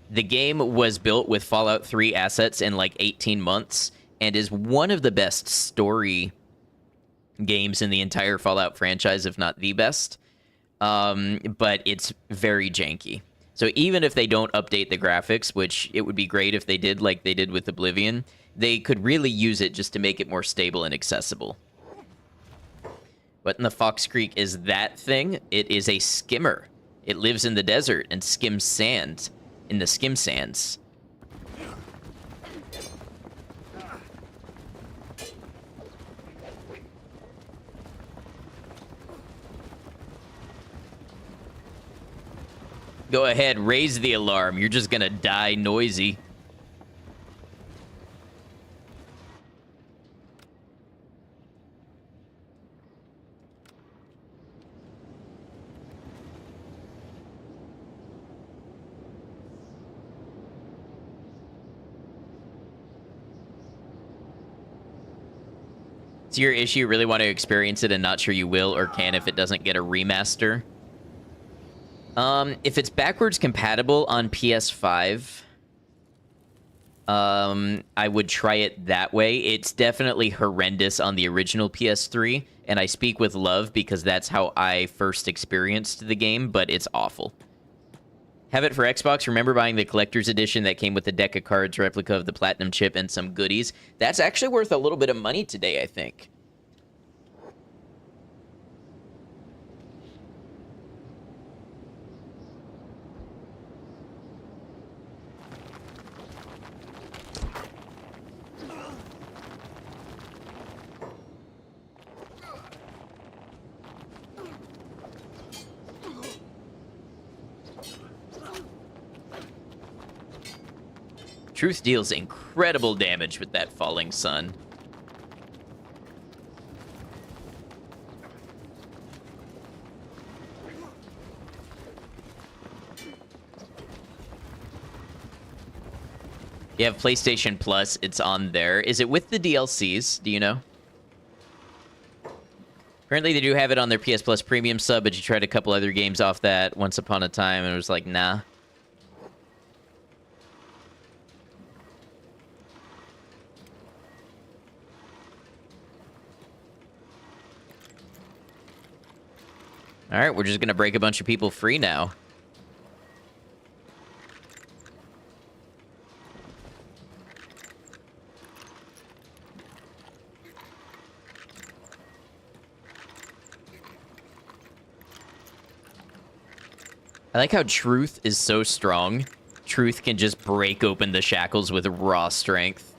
The game was built with Fallout 3 assets in like 18 months and is one of the best story games in the entire Fallout franchise, if not the best. But it's very janky. So even if they don't update the graphics, which it would be great if they did like they did with Oblivion, they could really use it just to make it more stable and accessible. What in the Fox Creek is that thing? It is a skimmer. It lives in the desert and skims sand in the skim sands. Go ahead, raise the alarm. You're just gonna die noisy. It's your issue. You really want to experience it and not sure you will or can if it doesn't get a remaster. If it's backwards compatible on PS5, I would try it that way. It's definitely horrendous on the original PS3, and I speak with love because that's how I first experienced the game, but it's awful. Have it for Xbox. Remember buying the collector's edition that came with a deck of cards, replica of the Platinum chip, and some goodies? That's actually worth a little bit of money today, I think. Truth deals incredible damage with that falling sun. You have PlayStation Plus, it's on there. Is it with the DLCs? Do you know? Apparently they do have it on their PS Plus Premium sub, but you tried a couple other games off that once upon a time and it was like, nah. All right, we're just gonna break a bunch of people free now. I like how Truth is so strong. Truth can just break open the shackles with raw strength.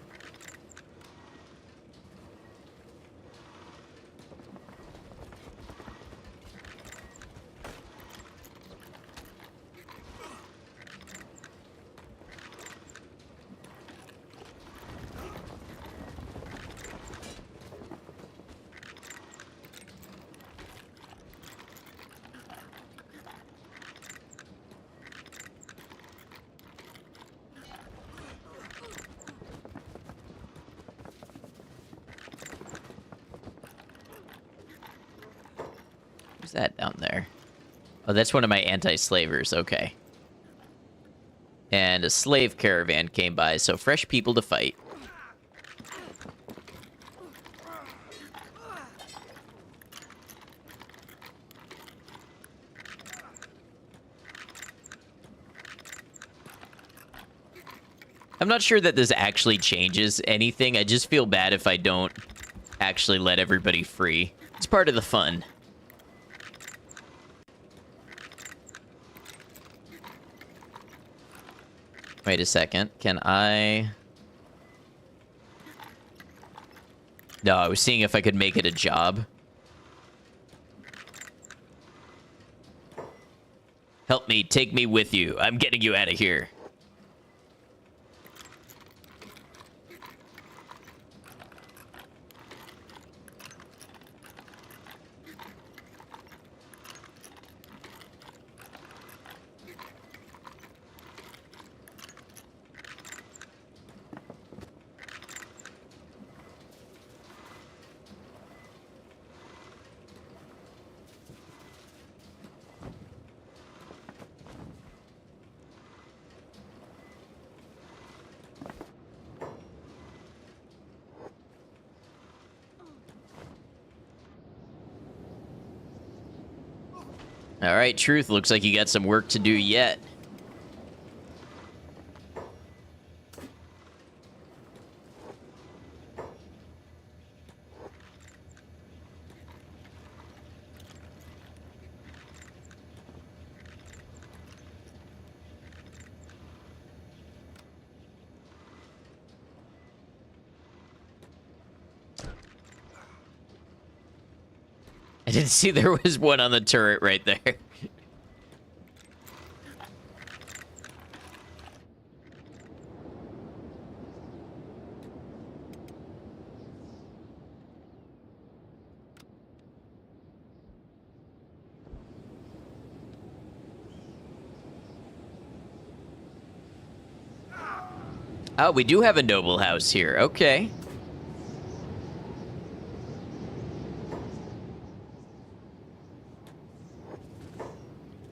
Who's that down there? Oh, that's one of my anti-slavers. Okay. And a slave caravan came by, so fresh people to fight. I'm not sure that this actually changes anything. I just feel bad if I don't actually let everybody free. It's part of the fun. Wait a second. Can I... No, I was seeing if I could make it a job. Help me. Take me with you. I'm getting you out of here. All right, Truth, looks like you got some work to do yet. I didn't see there was one on the turret right there. Oh, we do have a noble house here. Okay.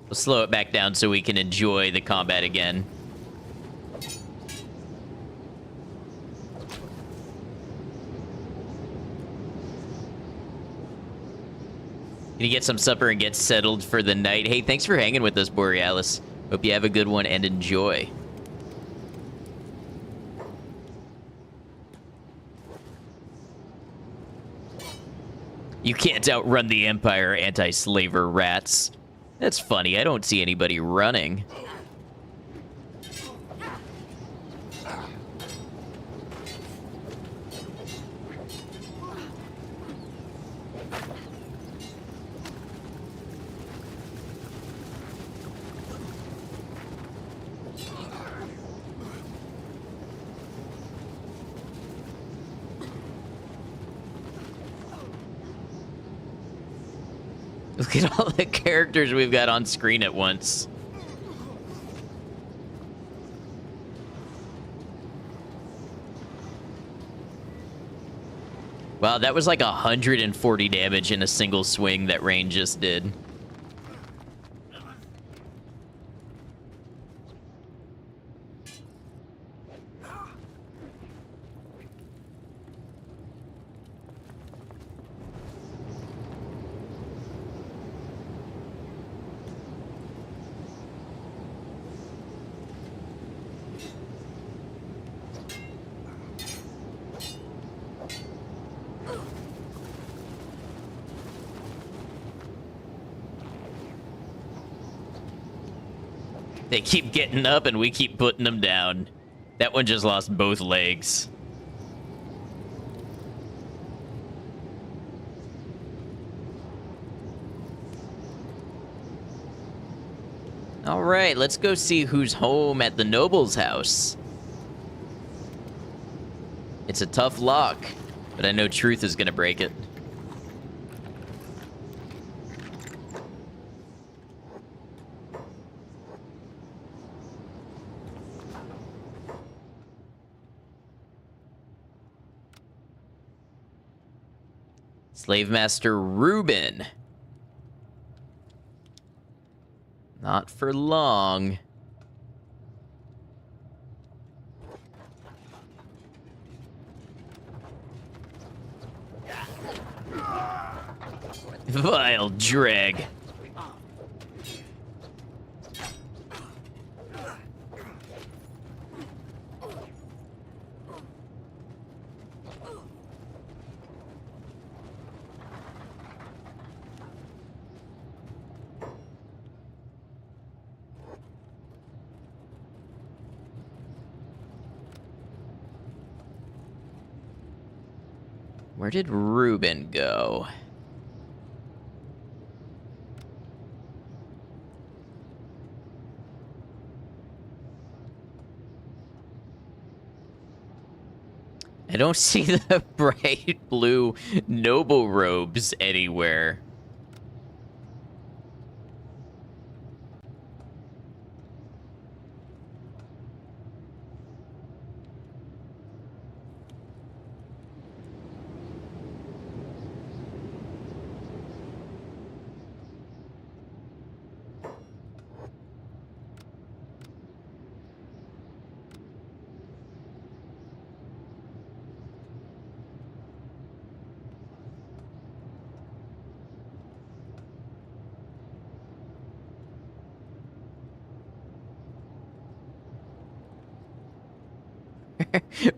We'll slow it back down so we can enjoy the combat again. Can you get some supper and get settled for the night? Hey, thanks for hanging with us, Borealis. Hope you have a good one and enjoy. You can't outrun the Empire, anti-slaver rats. That's funny, I don't see anybody running. Look at all the characters we've got on screen at once. Wow, that was like 140 damage in a single swing that Rain just did. They keep getting up and we keep putting them down. That one just lost both legs. All right, let's go see who's home at the noble's house. It's a tough lock, but I know truth is gonna break it. Slave Master Reuben. Not for long. Vile dreg. Where did Reuben go? I don't see the bright blue noble robes anywhere.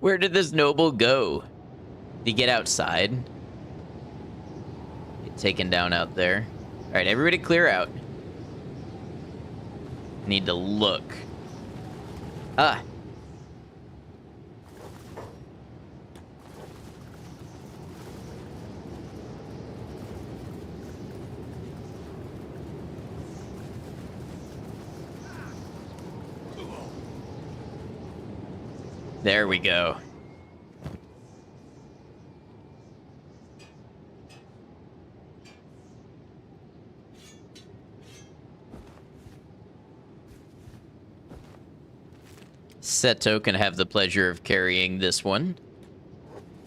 Where did this noble go? Did he get outside? Get taken down out there. Alright, everybody clear out. Need to look. Ah. There we go. Seto can have the pleasure of carrying this one.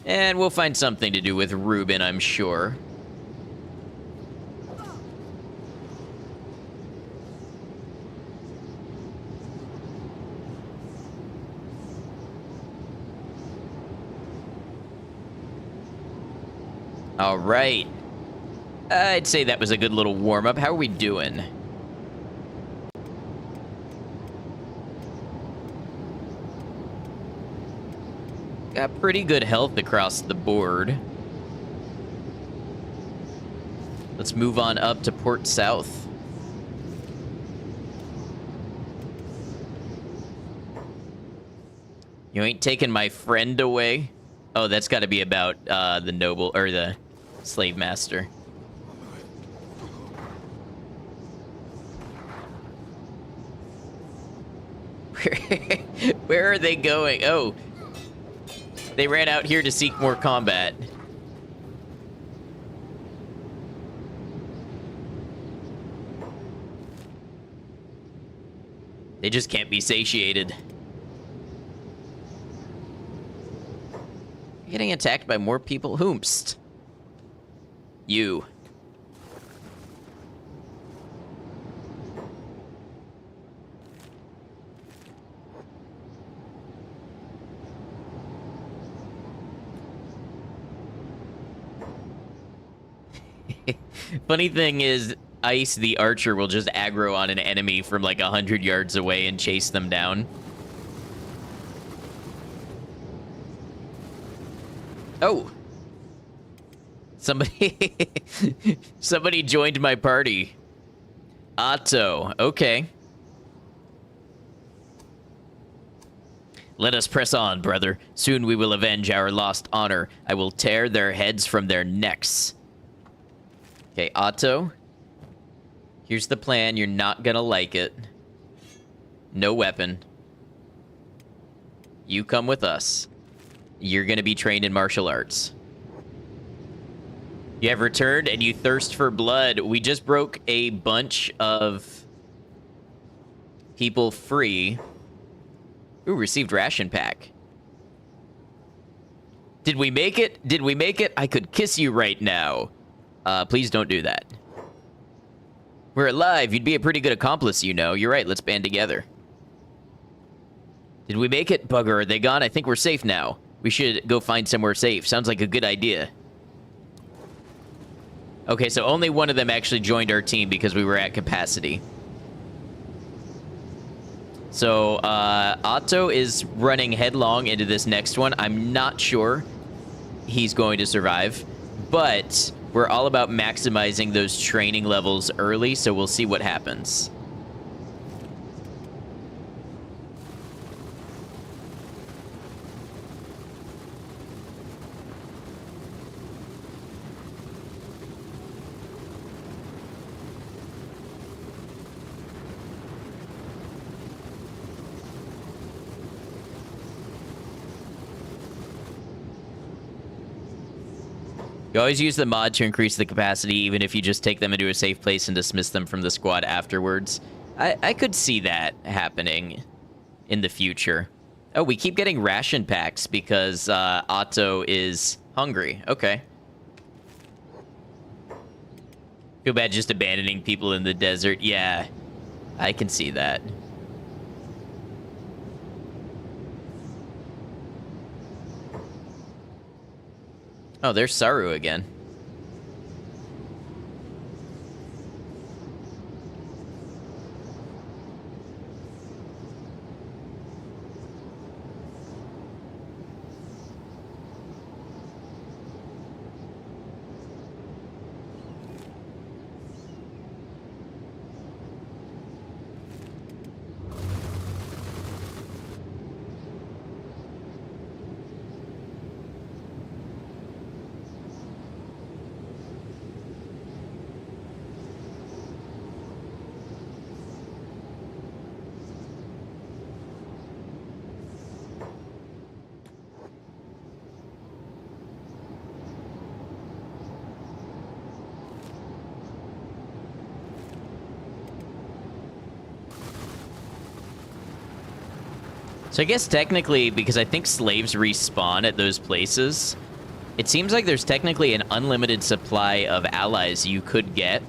And we'll find something to do with Reuben, I'm sure. All right. I'd say that was a good little warm-up. How are we doing? Got pretty good health across the board. Let's move on up to Port South. You ain't taking my friend away? Oh, that's got to be about the noble, or the slave master. Where are they going? Oh, they ran out here to seek more combat. They just can't be satiated. Getting attacked by more people? Whomst? You. Funny thing is, Ice the archer will just aggro on an enemy from like 100 yards away and chase them down. Oh. Somebody joined my party. Otto. Okay. Let us press on, brother. Soon we will avenge our lost honor. I will tear their heads from their necks. Okay, Otto. Here's the plan. You're not gonna like it. No weapon. You come with us. You're gonna be trained in martial arts. You have returned and you thirst for blood. We just broke a bunch of people free. Ooh, received ration pack. Did we make it? Did we make it? I could kiss you right now. Please don't do that. We're alive. You'd be a pretty good accomplice, you know. You're right. Let's band together. Did we make it? Bugger, are they gone? I think we're safe now. We should go find somewhere safe. Sounds like a good idea. Okay, so only one of them actually joined our team because we were at capacity. So, Otto is running headlong into this next one. I'm not sure he's going to survive, but we're all about maximizing those training levels early, so we'll see what happens. You always use the mod to increase the capacity, even if you just take them into a safe place and dismiss them from the squad afterwards. I could see that happening in the future. Oh, we keep getting ration packs because Otto is hungry. Okay. Feel bad just abandoning people in the desert. Yeah, I can see that. Oh, there's Saru again. So I guess technically, because I think slaves respawn at those places, it seems like there's technically an unlimited supply of allies you could get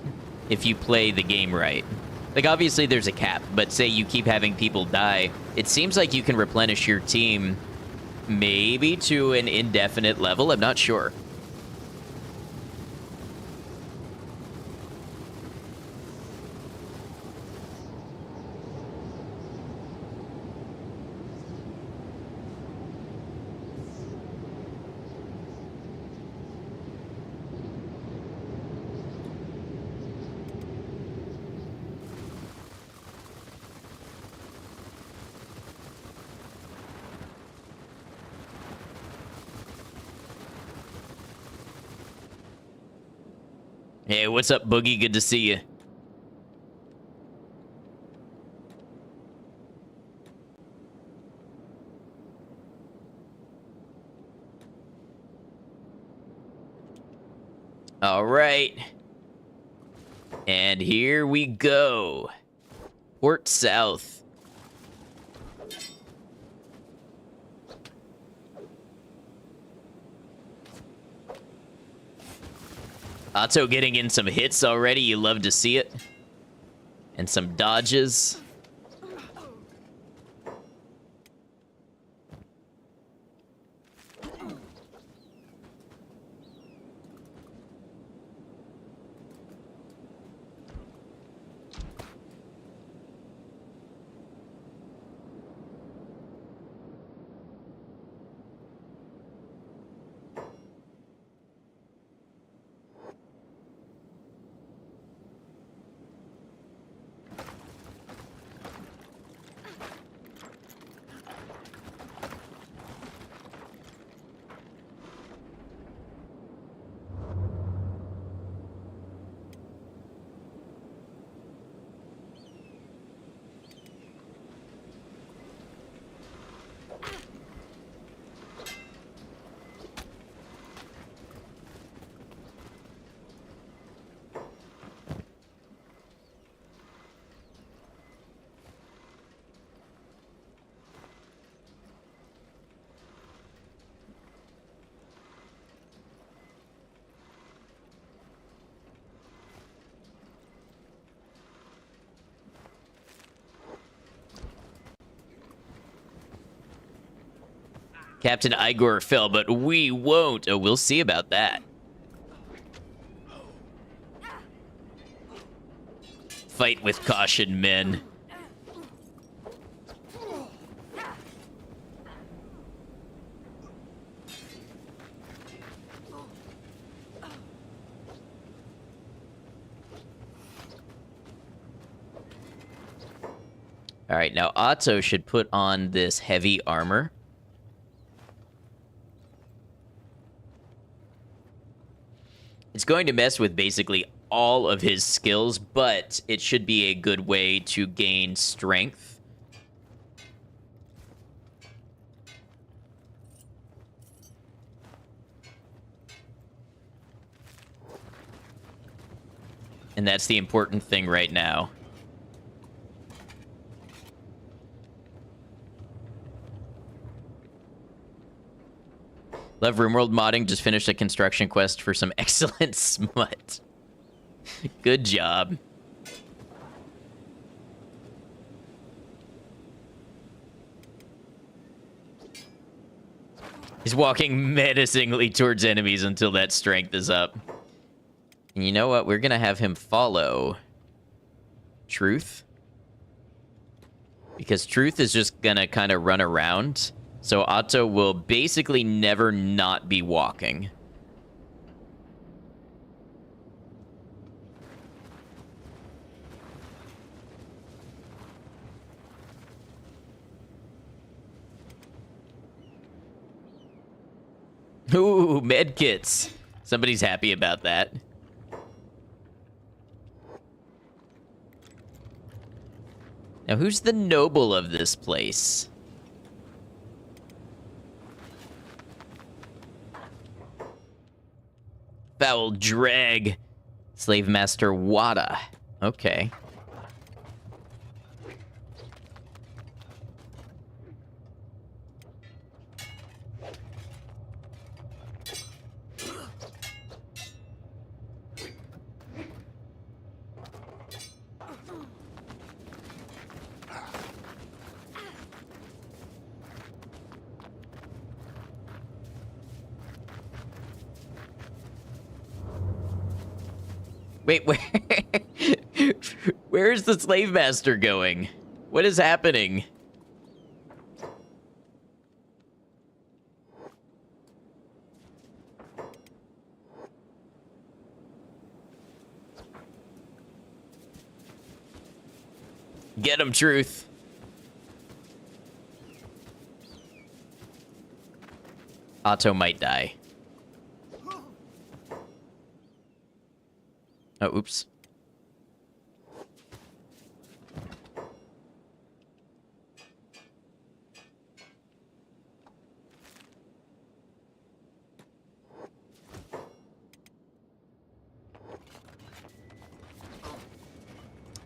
if you play the game right. Like, obviously there's a cap, but say you keep having people die, it seems like you can replenish your team maybe to an indefinite level. I'm not sure. Hey, what's up, Boogie? Good to see you. All right. And here we go. Port South. Otto getting in some hits already. You love to see it. And some dodges. Captain Igor fell, but we won't. Oh, we'll see about that. Fight with caution, men. All right, now Otto should put on this heavy armor. It's going to mess with basically all of his skills, but it should be a good way to gain strength. And that's the important thing right now. Love RimWorld modding. Just finished a construction quest for some excellent smut. Good job. He's walking menacingly towards enemies until that strength is up. And you know what? We're going to have him follow Truth. Because Truth is just going to kind of run around. So Otto will basically never not be walking. Ooh, medkits. Somebody's happy about that. Now, who's the noble of this place? Foul drag. Slave Master Wada. Okay. Wait, where? Where's the slave master going? What is happening? Get him, Truth. Otto might die. Oh, oops.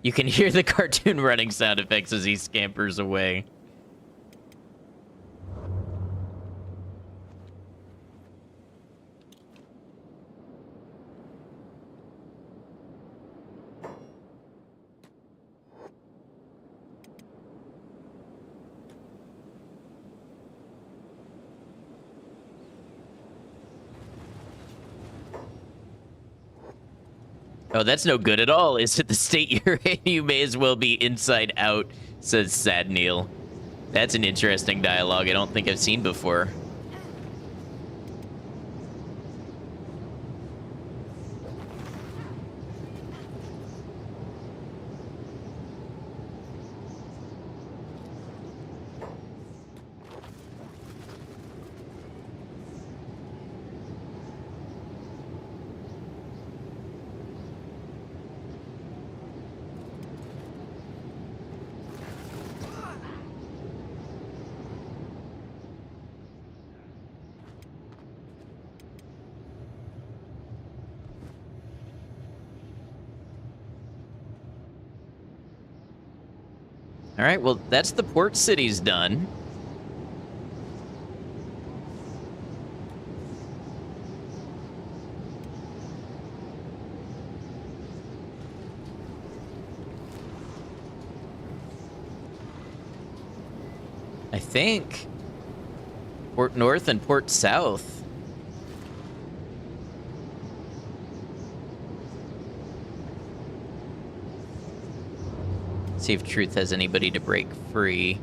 You can hear the cartoon running sound effects as he scampers away. Oh, that's no good at all. Is it the state you're in? You may as well be inside out, says Sad Neil. That's an interesting dialogue I don't think I've seen before. All right, well, that's the port city's done. I think Port North and Port South. See if Truth has anybody to break free.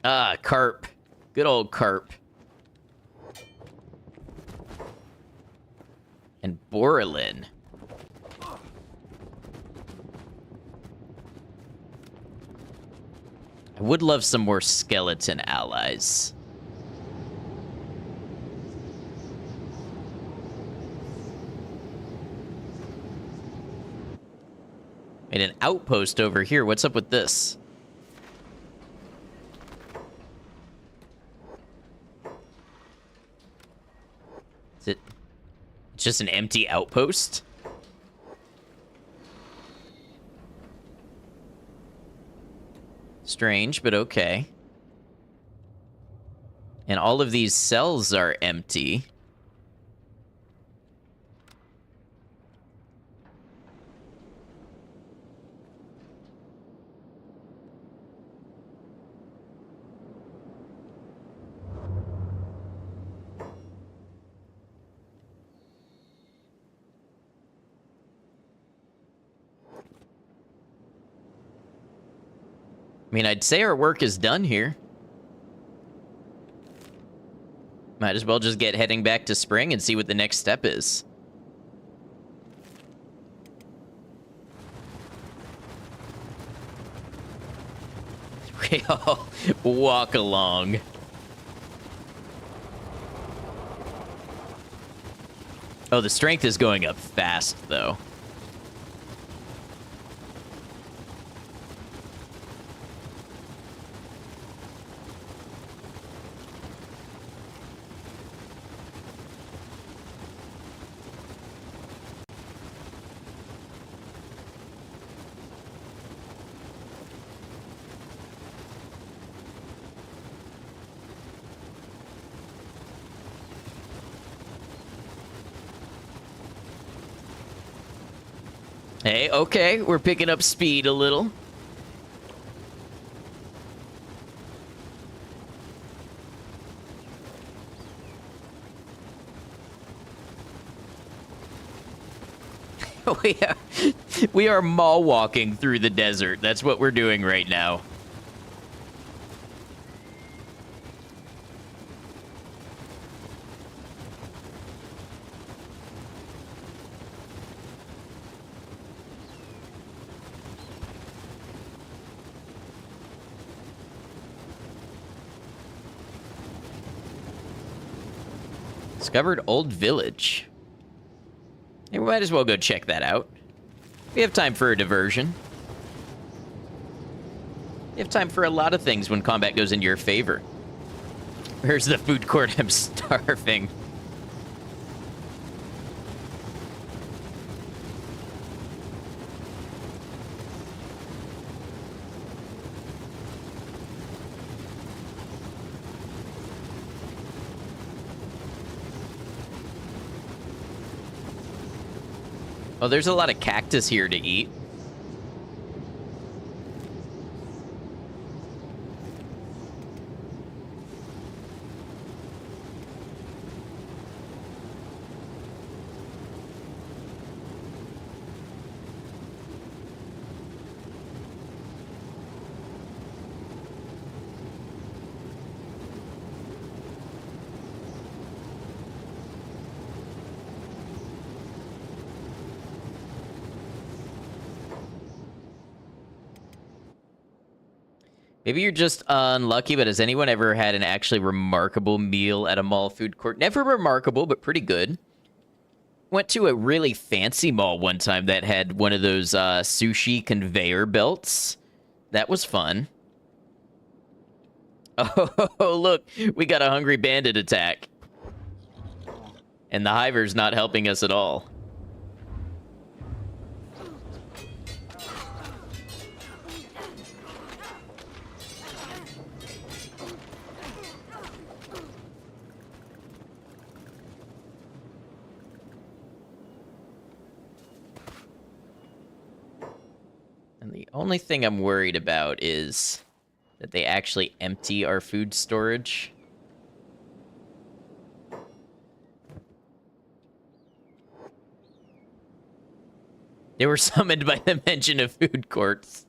Ah, Carp. Good old Carp. And Borrelin. I would love some more skeleton allies. Made an outpost over here. What's up with this? Is it just an empty outpost? Strange, but okay. And all of these cells are empty. I mean, I'd say our work is done here. Might as well just get heading back to Spring and see what the next step is. We all walk along. Oh, the strength is going up fast, though. Hey, okay, we're picking up speed a little. we are mall walking through the desert. That's what we're doing right now. Discovered old village. Hey, we might as well go check that out. We have time for a diversion. We have time for a lot of things when combat goes in your favor. Where's the food court? I'm starving. Oh, there's a lot of cactus here to eat. Maybe you're just unlucky, but has anyone ever had an actually remarkable meal at a mall food court? Never remarkable, but pretty good. Went to a really fancy mall one time that had one of those sushi conveyor belts. That was fun. Oh, look, we got a hungry bandit attack. And the hiver's not helping us at all. only thing I'm worried about is that they actually empty our food storage. They were summoned by the mention of food courts.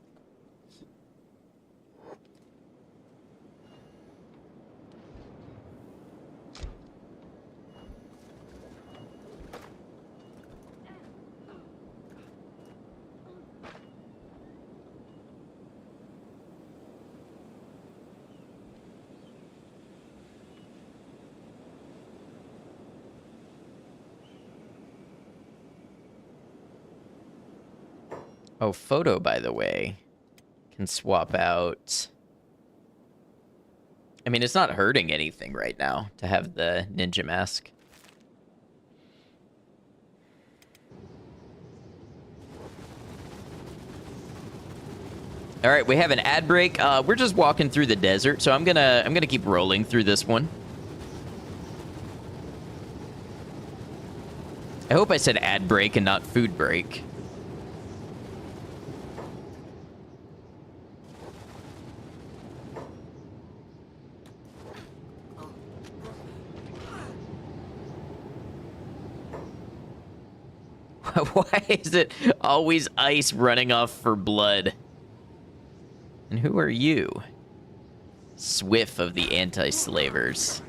Oh, photo, by the way, can swap out. I mean, it's not hurting anything right now to have the ninja mask. All right, we have an ad break. We're just walking through the desert, so I'm gonna keep rolling through this one. I hope I said ad break and not food break. Why is it always ice running off for blood? And who are you? Swift of the anti-slavers.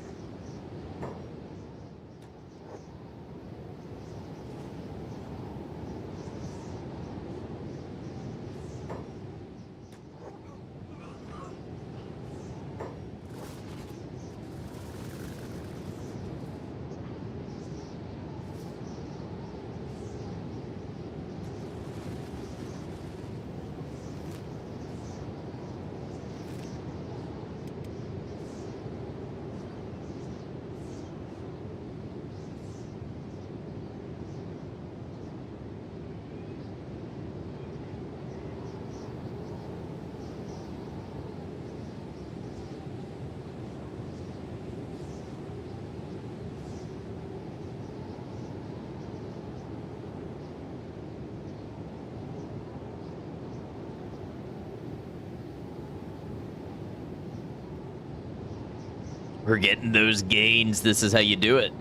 We're getting those gains. This is how you do it.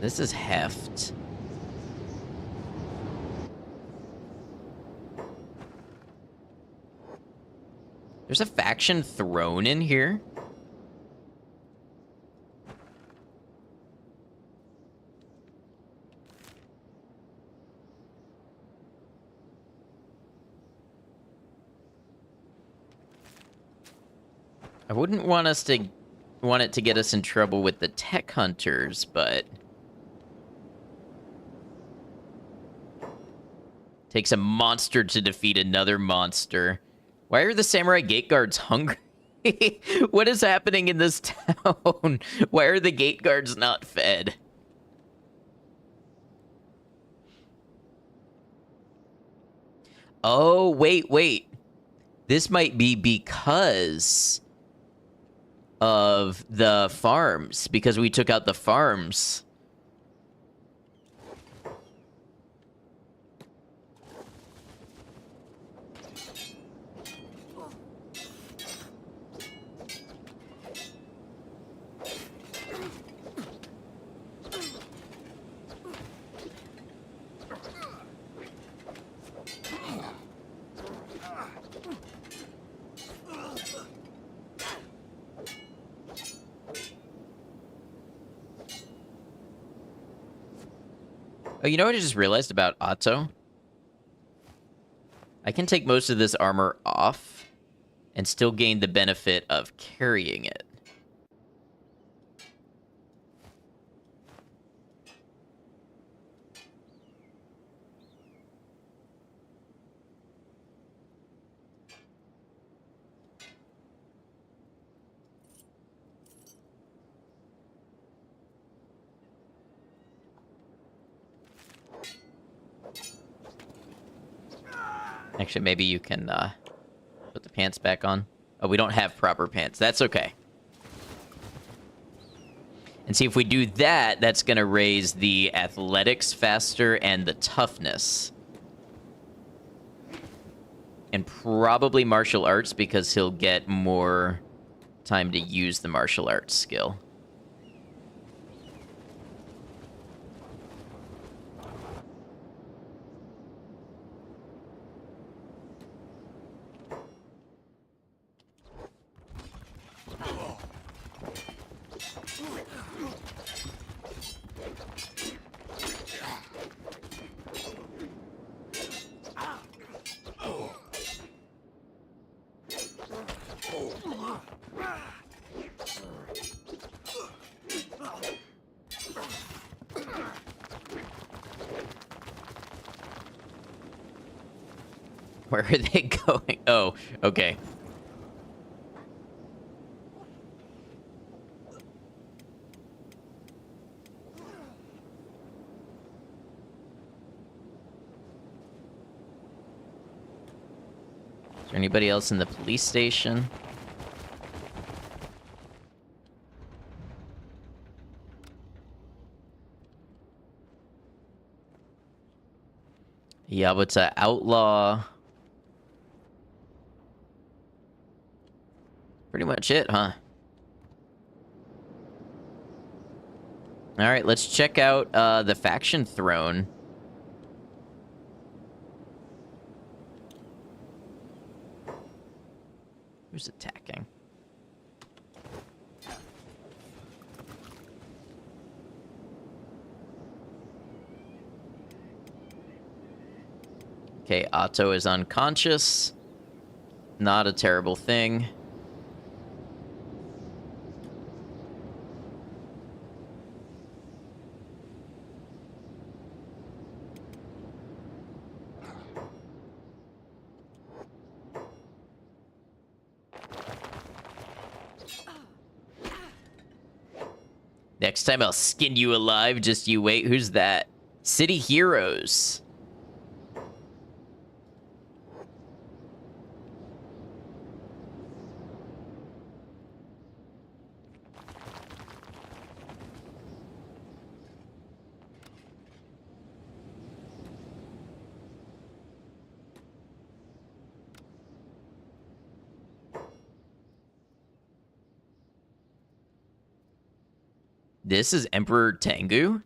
This is heft. There's a faction throne in here. I wouldn't want it to get us in trouble with the tech hunters, but takes a monster to defeat another monster. Why are the samurai gate guards hungry? What is happening in this town? Why are the gate guards not fed? Oh, wait. This might be because of the farms, because we took out the farms. Oh, you know what I just realized about Otto? I can take most of this armor off and still gain the benefit of carrying it. Actually, maybe you can put the pants back on. Oh, we don't have proper pants. That's okay. And see, if we do that, that's going to raise the athletics faster and the toughness. And probably martial arts, because he'll get more time to use the martial arts skill. Where are they going? Oh, okay. Is there anybody else in the police station? Yeah, but it's an outlaw. Pretty much it, huh? Alright, let's check out the faction throne. Who's attacking? Okay, Otto is unconscious. Not a terrible thing. Next time I'll skin you alive, just you wait. Who's that? City Heroes. This is Emperor Tengu?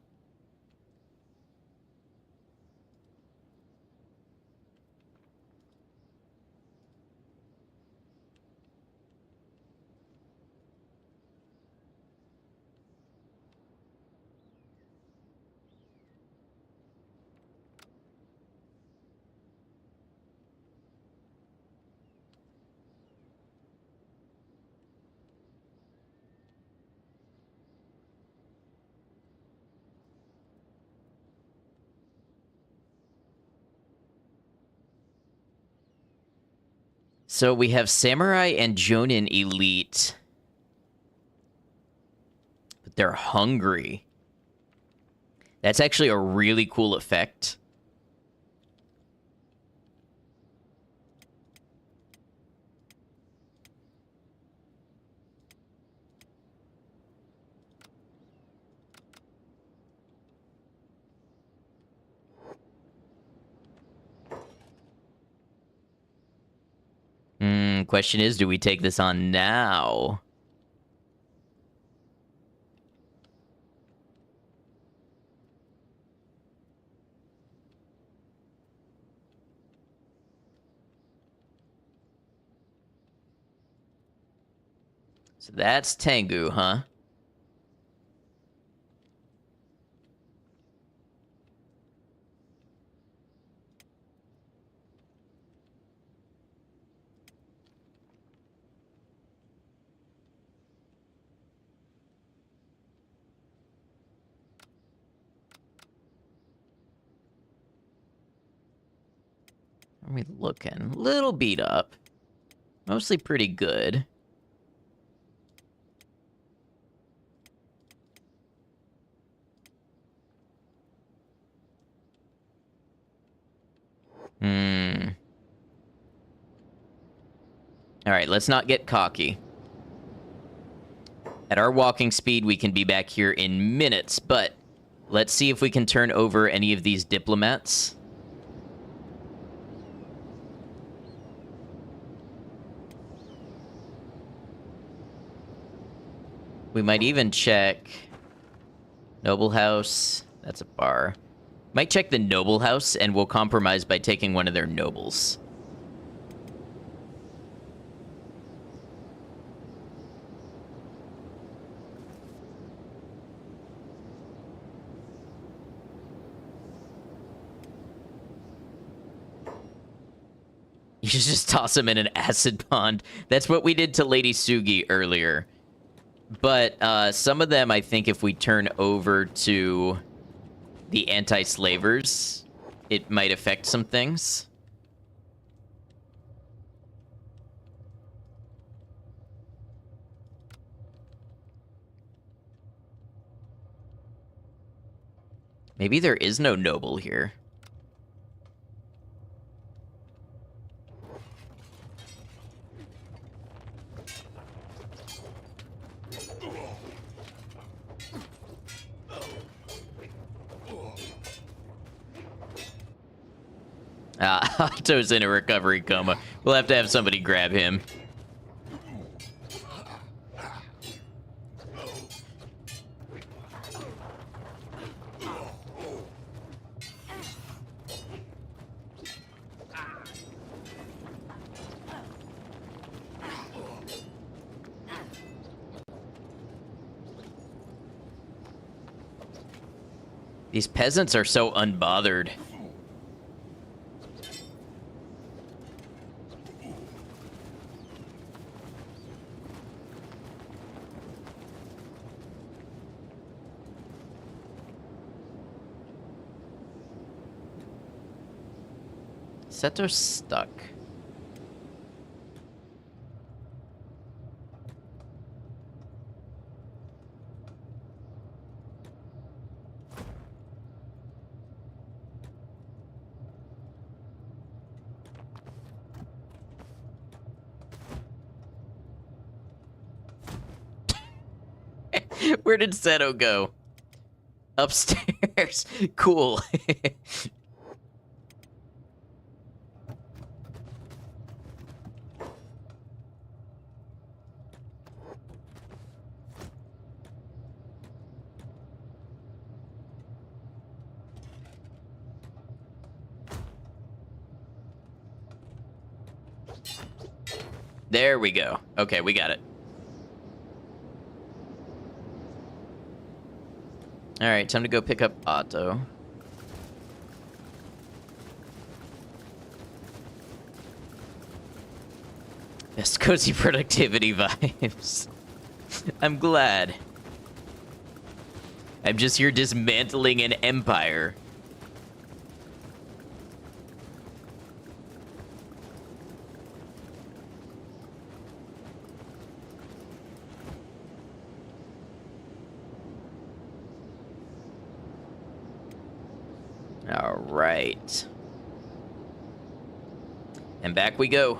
So we have Samurai and Jonin Elite. But they're hungry. That's actually a really cool effect. Question is, do we take this on now? So that's Tengu, huh? Are we looking? Little beat up. Mostly pretty good. Alright, let's not get cocky. At our walking speed, we can be back here in minutes, but let's see if we can turn over any of these diplomats. We might even check Noble House. That's a bar. Might check the Noble House, and we'll compromise by taking one of their nobles. You should just toss him in an acid pond. That's what we did to Lady Sugi earlier. But some of them, I think if we turn over to the anti-slavers, it might affect some things. Maybe there is no noble here. Otto's in a recovery coma. We'll have to have somebody grab him. These peasants are so unbothered. Seto's stuck. Where did Seto go? Upstairs. Cool. There we go. Okay, we got it. All right, time to go pick up Otto. Best cozy productivity vibes. I'm glad. I'm just here dismantling an empire. All right. And back we go.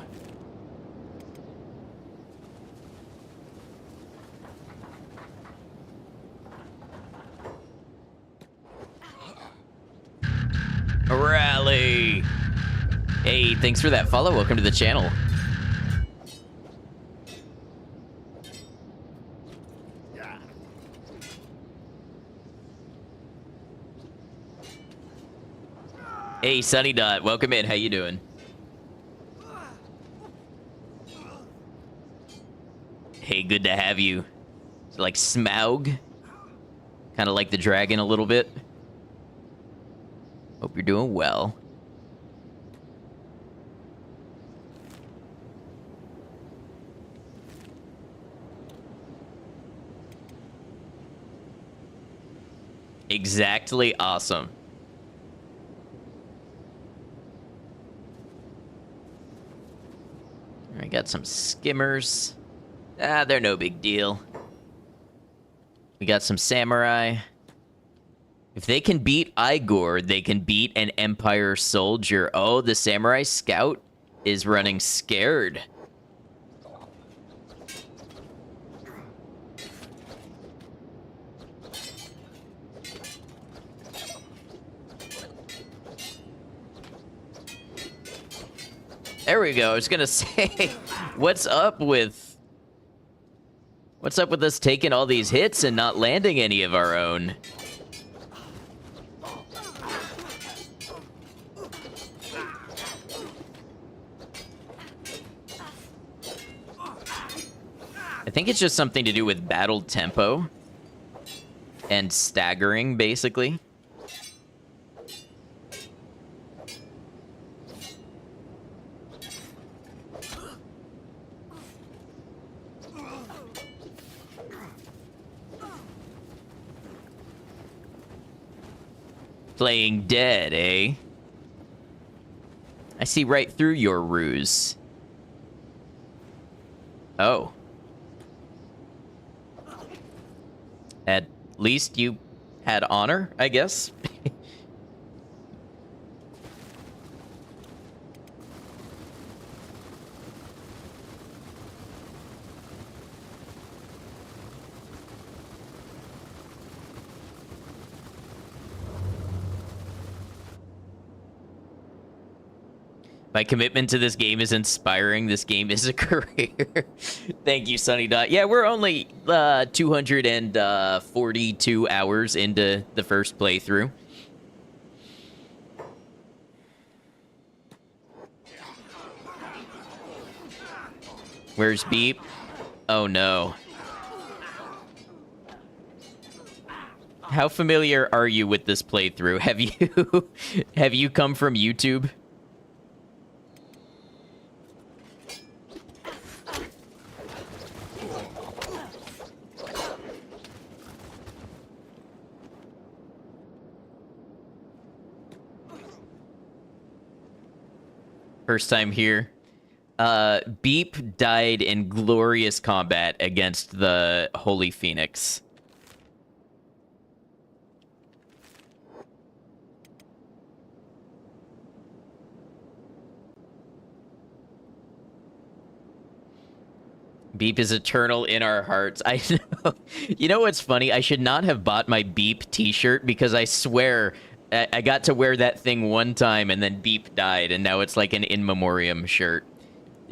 Rally. Hey, thanks for that follow. Welcome to the channel. Hey, Sunny Dot, welcome in. How you doing? Hey, good to have you. So, like Smaug? Kind of like the dragon a little bit. Hope you're doing well. Exactly awesome. I got some skimmers. Ah, they're no big deal. We got some samurai. If they can beat Igor, they can beat an Empire soldier. Oh, the samurai scout is running scared. There we go. I was gonna say, what's up with us taking all these hits and not landing any of our own? I think it's just something to do with battle tempo and staggering, basically. Playing dead, eh? I see right through your ruse. Oh. At least you had honor, I guess. My commitment to this game is inspiring. This game is a career. Thank you, Sunny Dot. Yeah, we're only 242 hours into the first playthrough. Where's Beep? Oh no. How familiar are you with this playthrough? Have you come from YouTube? First time here. Beep died in glorious combat against the Holy Phoenix. Beep is eternal in our hearts. I know. You know what's funny? I should not have bought my Beep t-shirt because I swear I got to wear that thing one time and then Beep died, and now it's like an in memoriam shirt.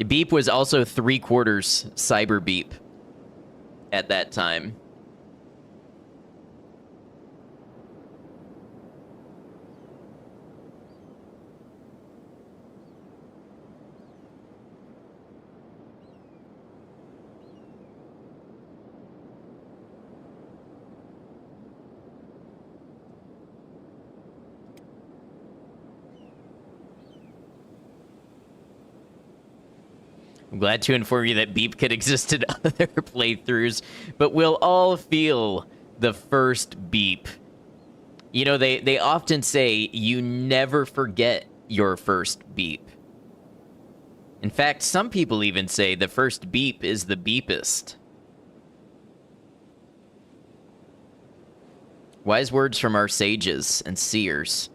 Beep was also 3/4 Cyber Beep at that time. I'm glad to inform you that Beep could exist in other playthroughs, but we'll all feel the first Beep. You know, they often say you never forget your first Beep. In fact, some people even say the first Beep is the beepest. Wise words from our sages and seers.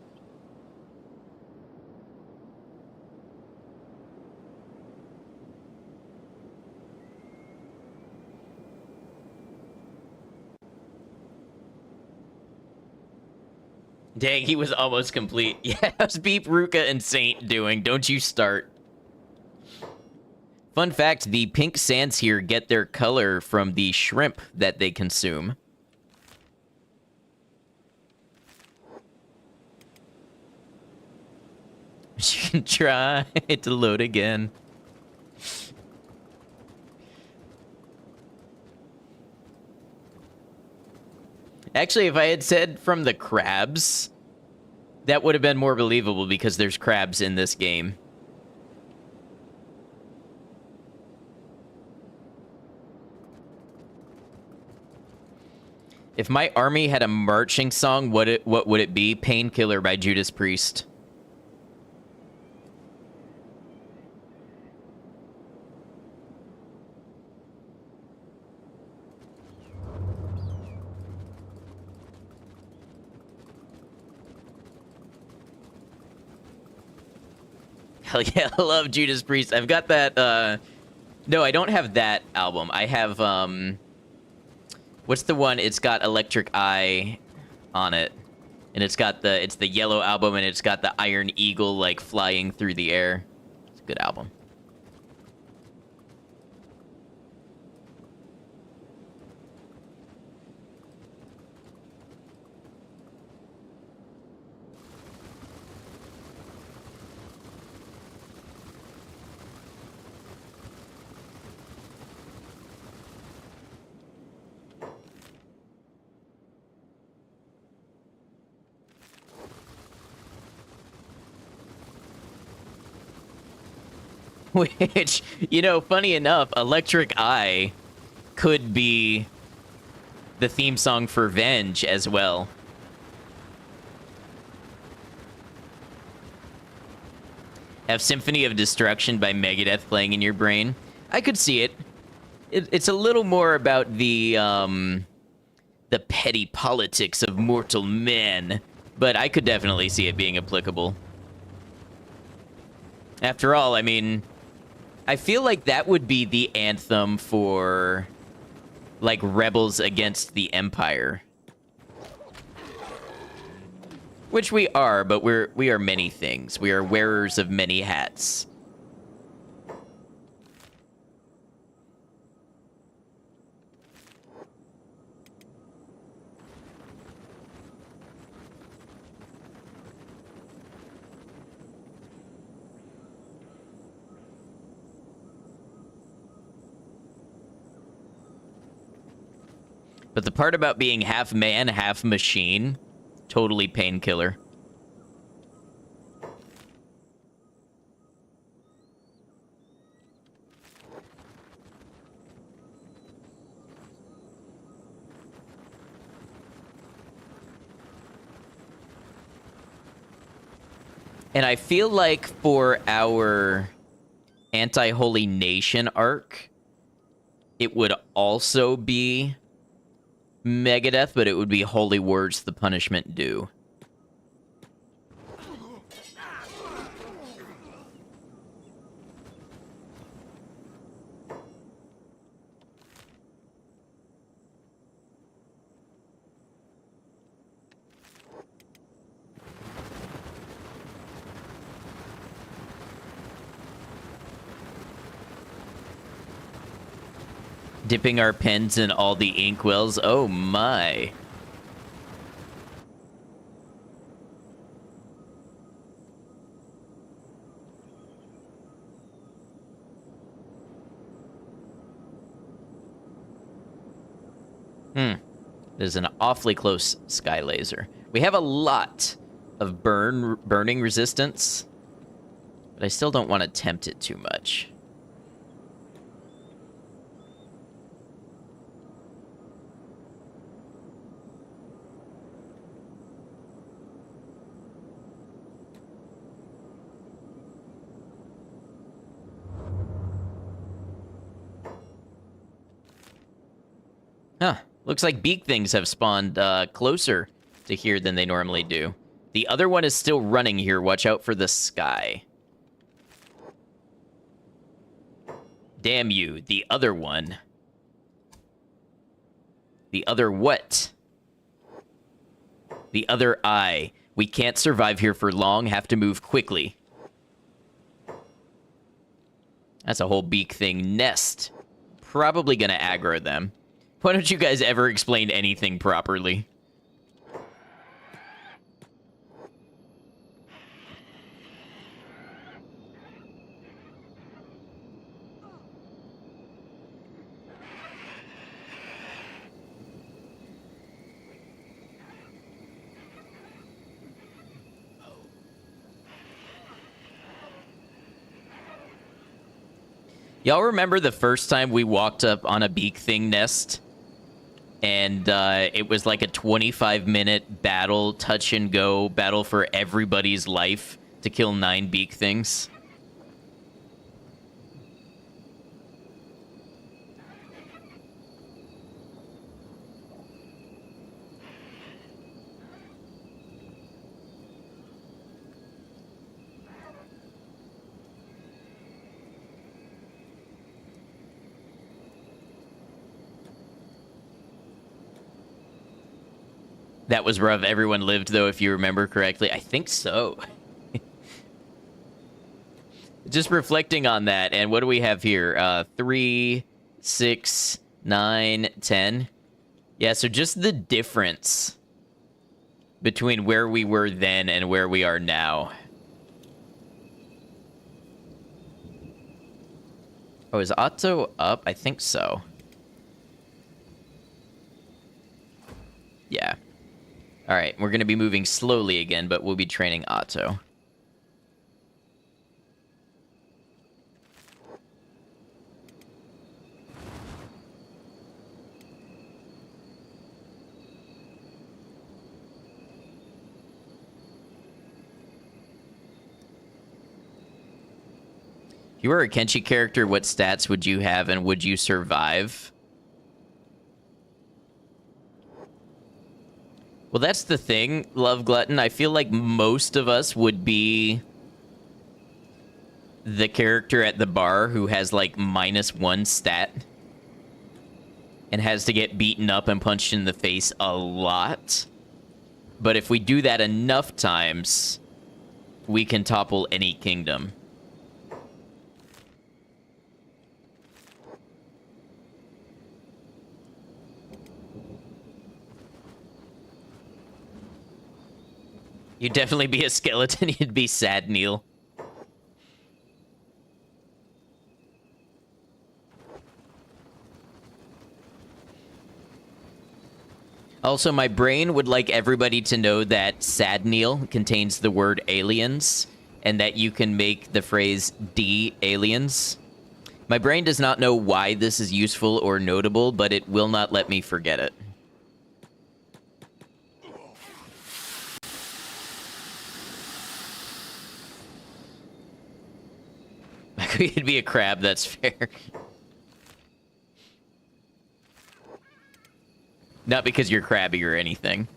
Dang, he was almost complete. Yeah, how's Beep, Ruka, and Saint doing? Don't you start. Fun fact, the pink sands here get their color from the shrimp that they consume. You can try to load again. Actually, if I had said from the crabs, that would have been more believable because there's crabs in this game. If my army had a marching song, what would it be? Painkiller by Judas Priest. Hell yeah, I love Judas Priest. I've got that, no, I don't have that album. I have, what's the one? It's got Electric Eye on it. And it's the Yellow Album, and it's got the Iron Eagle, like, flying through the air. It's a good album. Which, funny enough, Electric Eye could be the theme song for Venge as well. Have Symphony of Destruction by Megadeth playing in your brain. I could see it. It's a little more about the petty politics of mortal men, but I could definitely see it being applicable. After all, I mean, I feel like that would be the anthem for, like, rebels against the Empire. Which we are, but we are many things. We are wearers of many hats. But the part about being half man, half machine, totally painkiller. And I feel like for our Anti-Holy Nation arc, it would also be Megadeth, but it would be Holy Words, the Punishment Due. Dipping our pens in all the inkwells. Oh my. There's an awfully close sky laser. We have a lot of burning resistance, but I still don't want to tempt it too much. Huh. Looks like beak things have spawned closer to here than they normally do. The other one is still running here. Watch out for the sky. Damn you. The other one. The other what? The other eye. We can't survive here for long. Have to move quickly. That's a whole beak thing nest. Probably gonna aggro them. Why don't you guys ever explain anything properly? Y'all remember the first time we walked up on a beak thing nest? And it was like a 25-minute battle, touch and go, battle for everybody's life to kill 9 beak things. That was rough. Everyone lived, though, if you remember correctly. I think so. Just reflecting on that, and what do we have here? 3, 6, 9, 10. Yeah, so just the difference between where we were then and where we are now. Oh, is Otto up? I think so. Yeah. All right, we're going to be moving slowly again, but we'll be training Otto. If you were a Kenshi character, what stats would you have and would you survive? Well, that's the thing, Love Glutton. I feel like most of us would be the character at the bar who has, like, -1 stat and has to get beaten up and punched in the face a lot. But if we do that enough times, we can topple any kingdom. You'd definitely be a skeleton. You'd be sad, Neil. Also, my brain would like everybody to know that Sad Neil contains the word aliens, and that you can make the phrase D-aliens. My brain does not know why this is useful or notable, but it will not let me forget it. You'd be a crab, that's fair. Not because you're crabby or anything.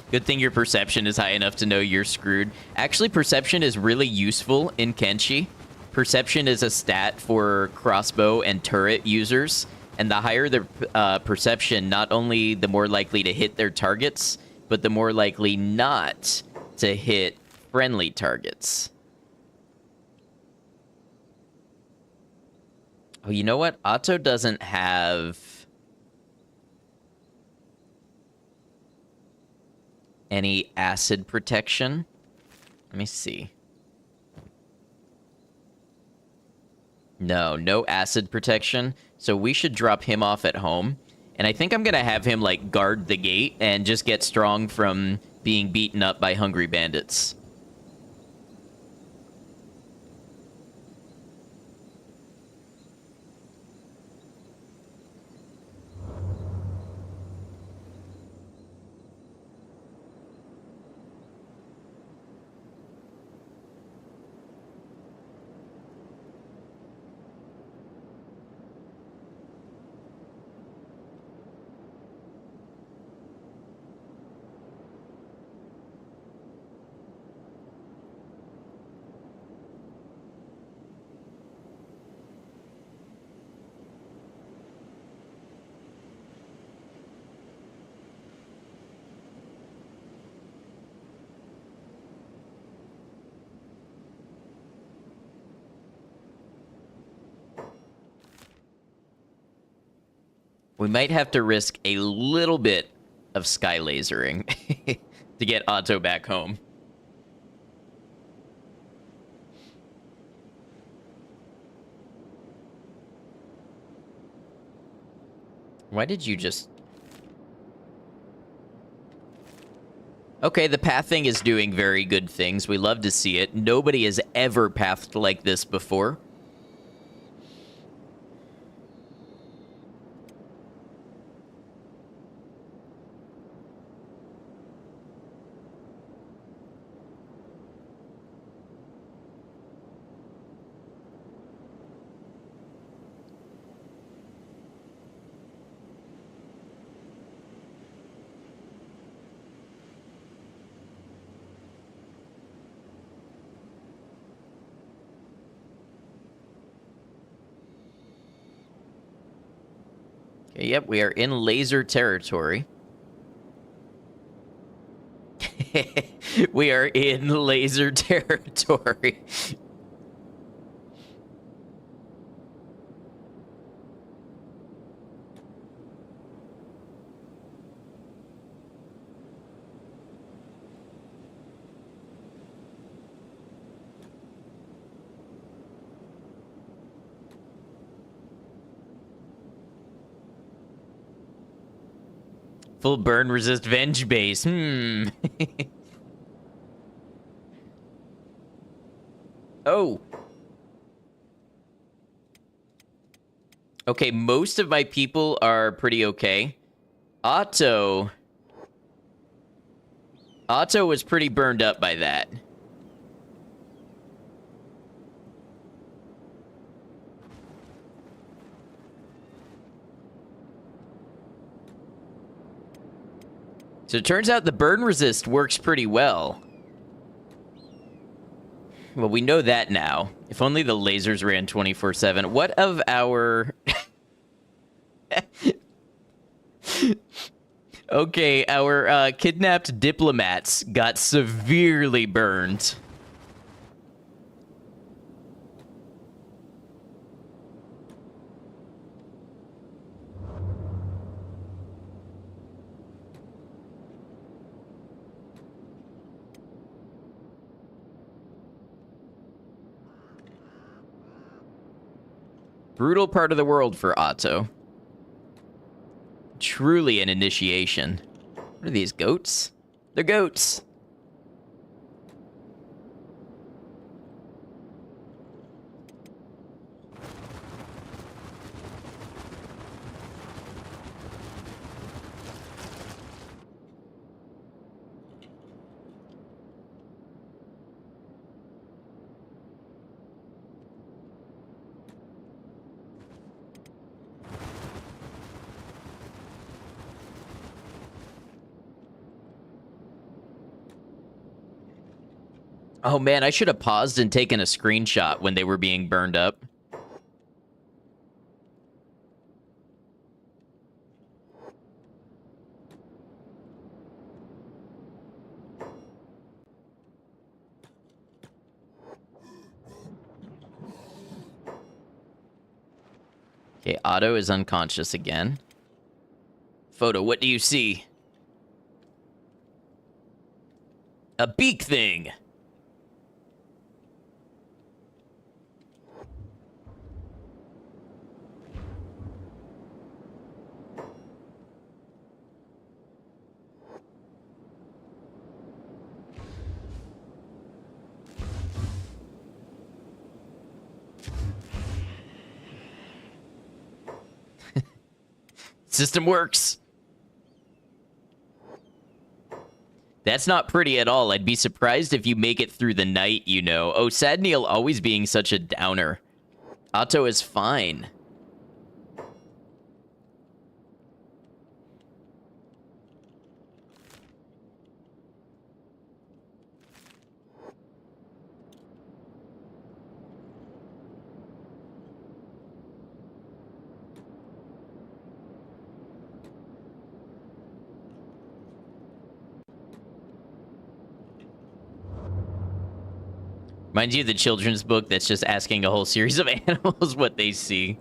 Good thing your perception is high enough to know you're screwed. Actually, perception is really useful in Kenshi. Perception is a stat for crossbow and turret users. And the higher the perception, not only the more likely to hit their targets, but the more likely not to hit friendly targets. Oh, you know what? Otto doesn't have any acid protection. Let me see. No acid protection. So we should drop him off at home. And I think I'm going to have him, like, guard the gate and just get strong from being beaten up by hungry bandits. We might have to risk a little bit of sky lasering to get Otto back home. Why did you just... Okay, the pathing is doing very good things. We love to see it. Nobody has ever pathed like this before. Okay, yep, we are in laser territory. We are in laser territory. Full burn resist venge base. Oh. Okay, most of my people are pretty okay. Otto was pretty burned up by that. So it turns out the burn resist works pretty well. Well, we know that now. If only the lasers ran 24/7. What of our... Okay, our kidnapped diplomats got severely burned. Brutal part of the world for Otto. Truly an initiation. What are these, goats? They're goats. Oh man, I should have paused and taken a screenshot when they were being burned up. Okay, Otto is unconscious again. Photo, what do you see? A beak thing! System works. That's not pretty at all. I'd be surprised if you make it through the night, you know. Oh, Sad Neil always being such a downer. Otto is fine. Mind you, the children's book that's just asking a whole series of animals what they see.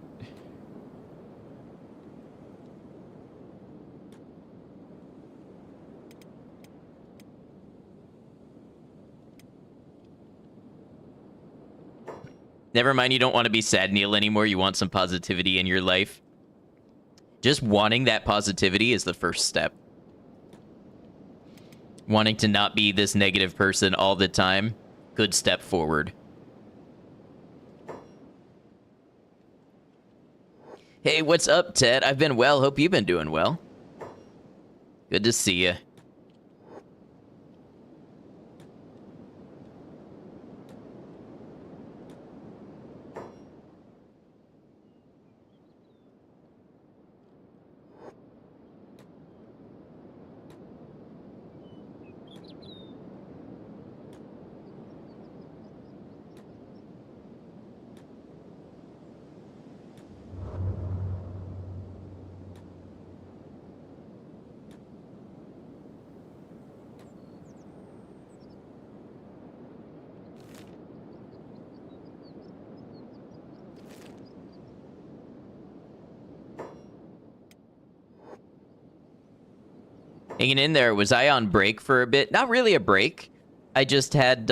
Never mind, you don't want to be Sad Neil anymore. You want some positivity in your life. Just wanting that positivity is the first step. Wanting to not be this negative person all the time. Good step forward. Hey, what's up, Ted? I've been well. Hope you've been doing well. Good to see you. Hanging in there. Was I on break for a bit? Not really a break. I just had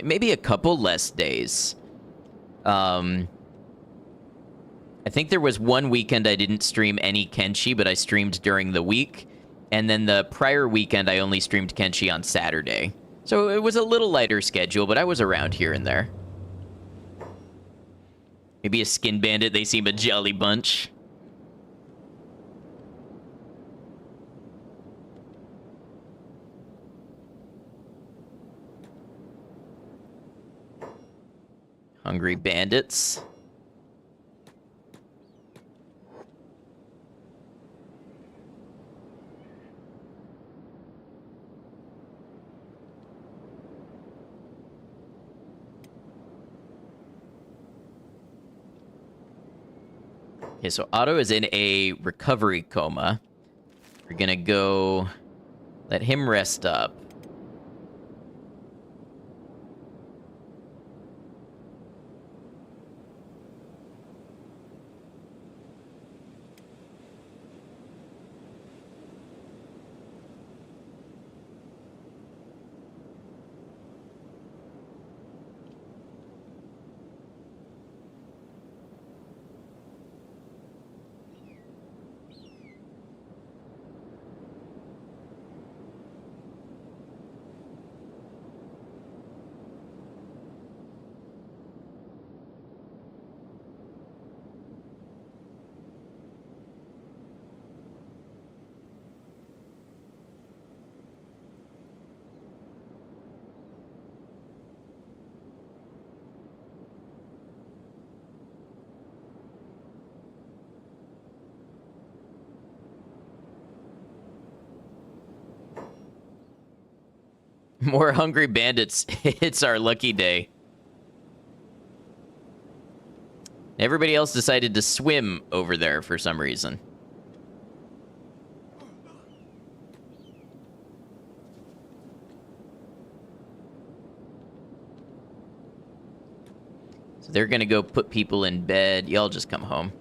maybe a couple less days. I think there was one weekend I didn't stream any Kenshi, but I streamed during the week. And then the prior weekend, I only streamed Kenshi on Saturday. So it was a little lighter schedule, but I was around here and there. Maybe a skin bandit. They seem a jolly bunch. Hungry bandits. Okay, so Otto is in a recovery coma. We're gonna go let him rest up. More hungry bandits. It's our lucky day. Everybody else decided to swim over there for some reason. So they're gonna go put people in bed. Y'all just come home.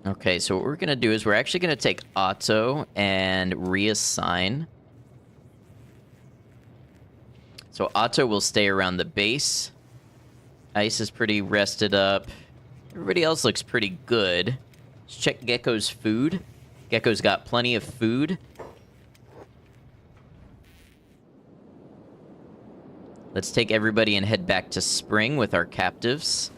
Okay, so what we're gonna do is we're actually gonna take Otto and reassign. So Otto will stay around the base. Ice is pretty rested up. Everybody else looks pretty good. Let's check Gecko's food. Gecko's got plenty of food. Let's take everybody and head back to Spring with our captives.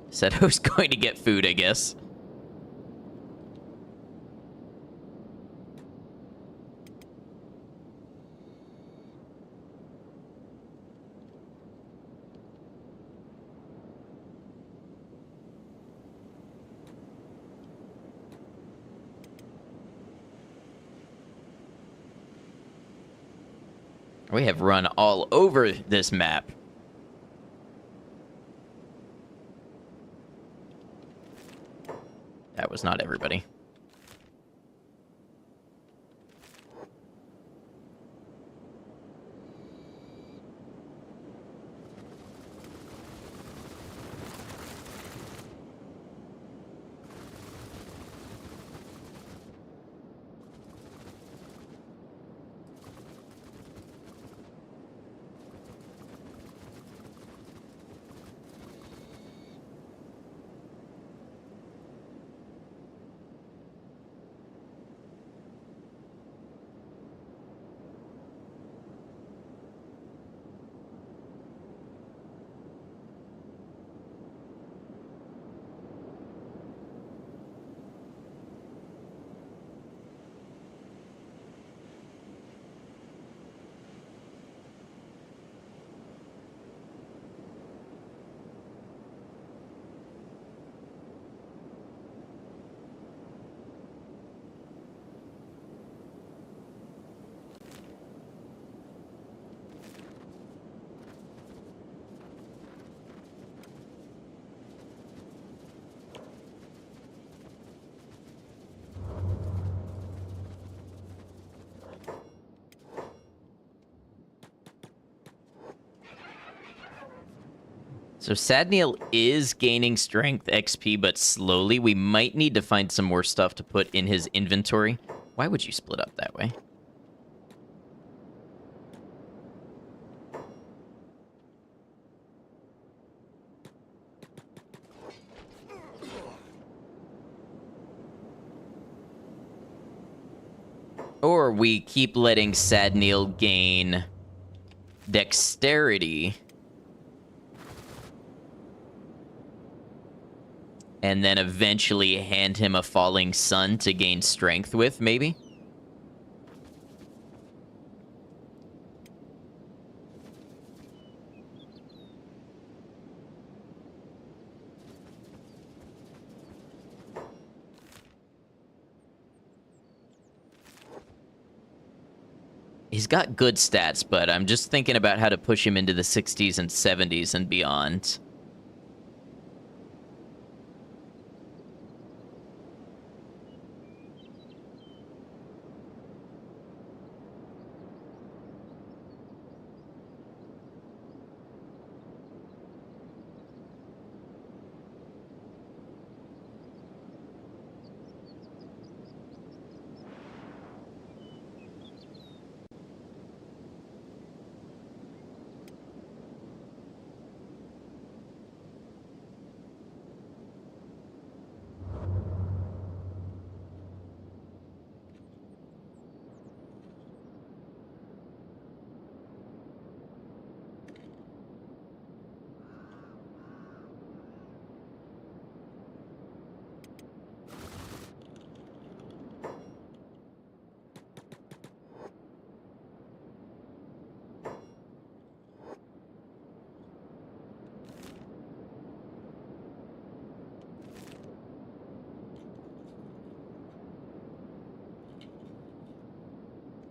Said who's going to get food, I guess. We have run all over this map. That was not everybody. So Sadniel is gaining strength XP, but slowly. We might need to find some more stuff to put in his inventory. Why would you split up that way? Or we keep letting Sadniel gain dexterity. and then eventually hand him a falling sun to gain strength with, maybe? He's got good stats, but I'm just thinking about how to push him into the 60s and 70s and beyond.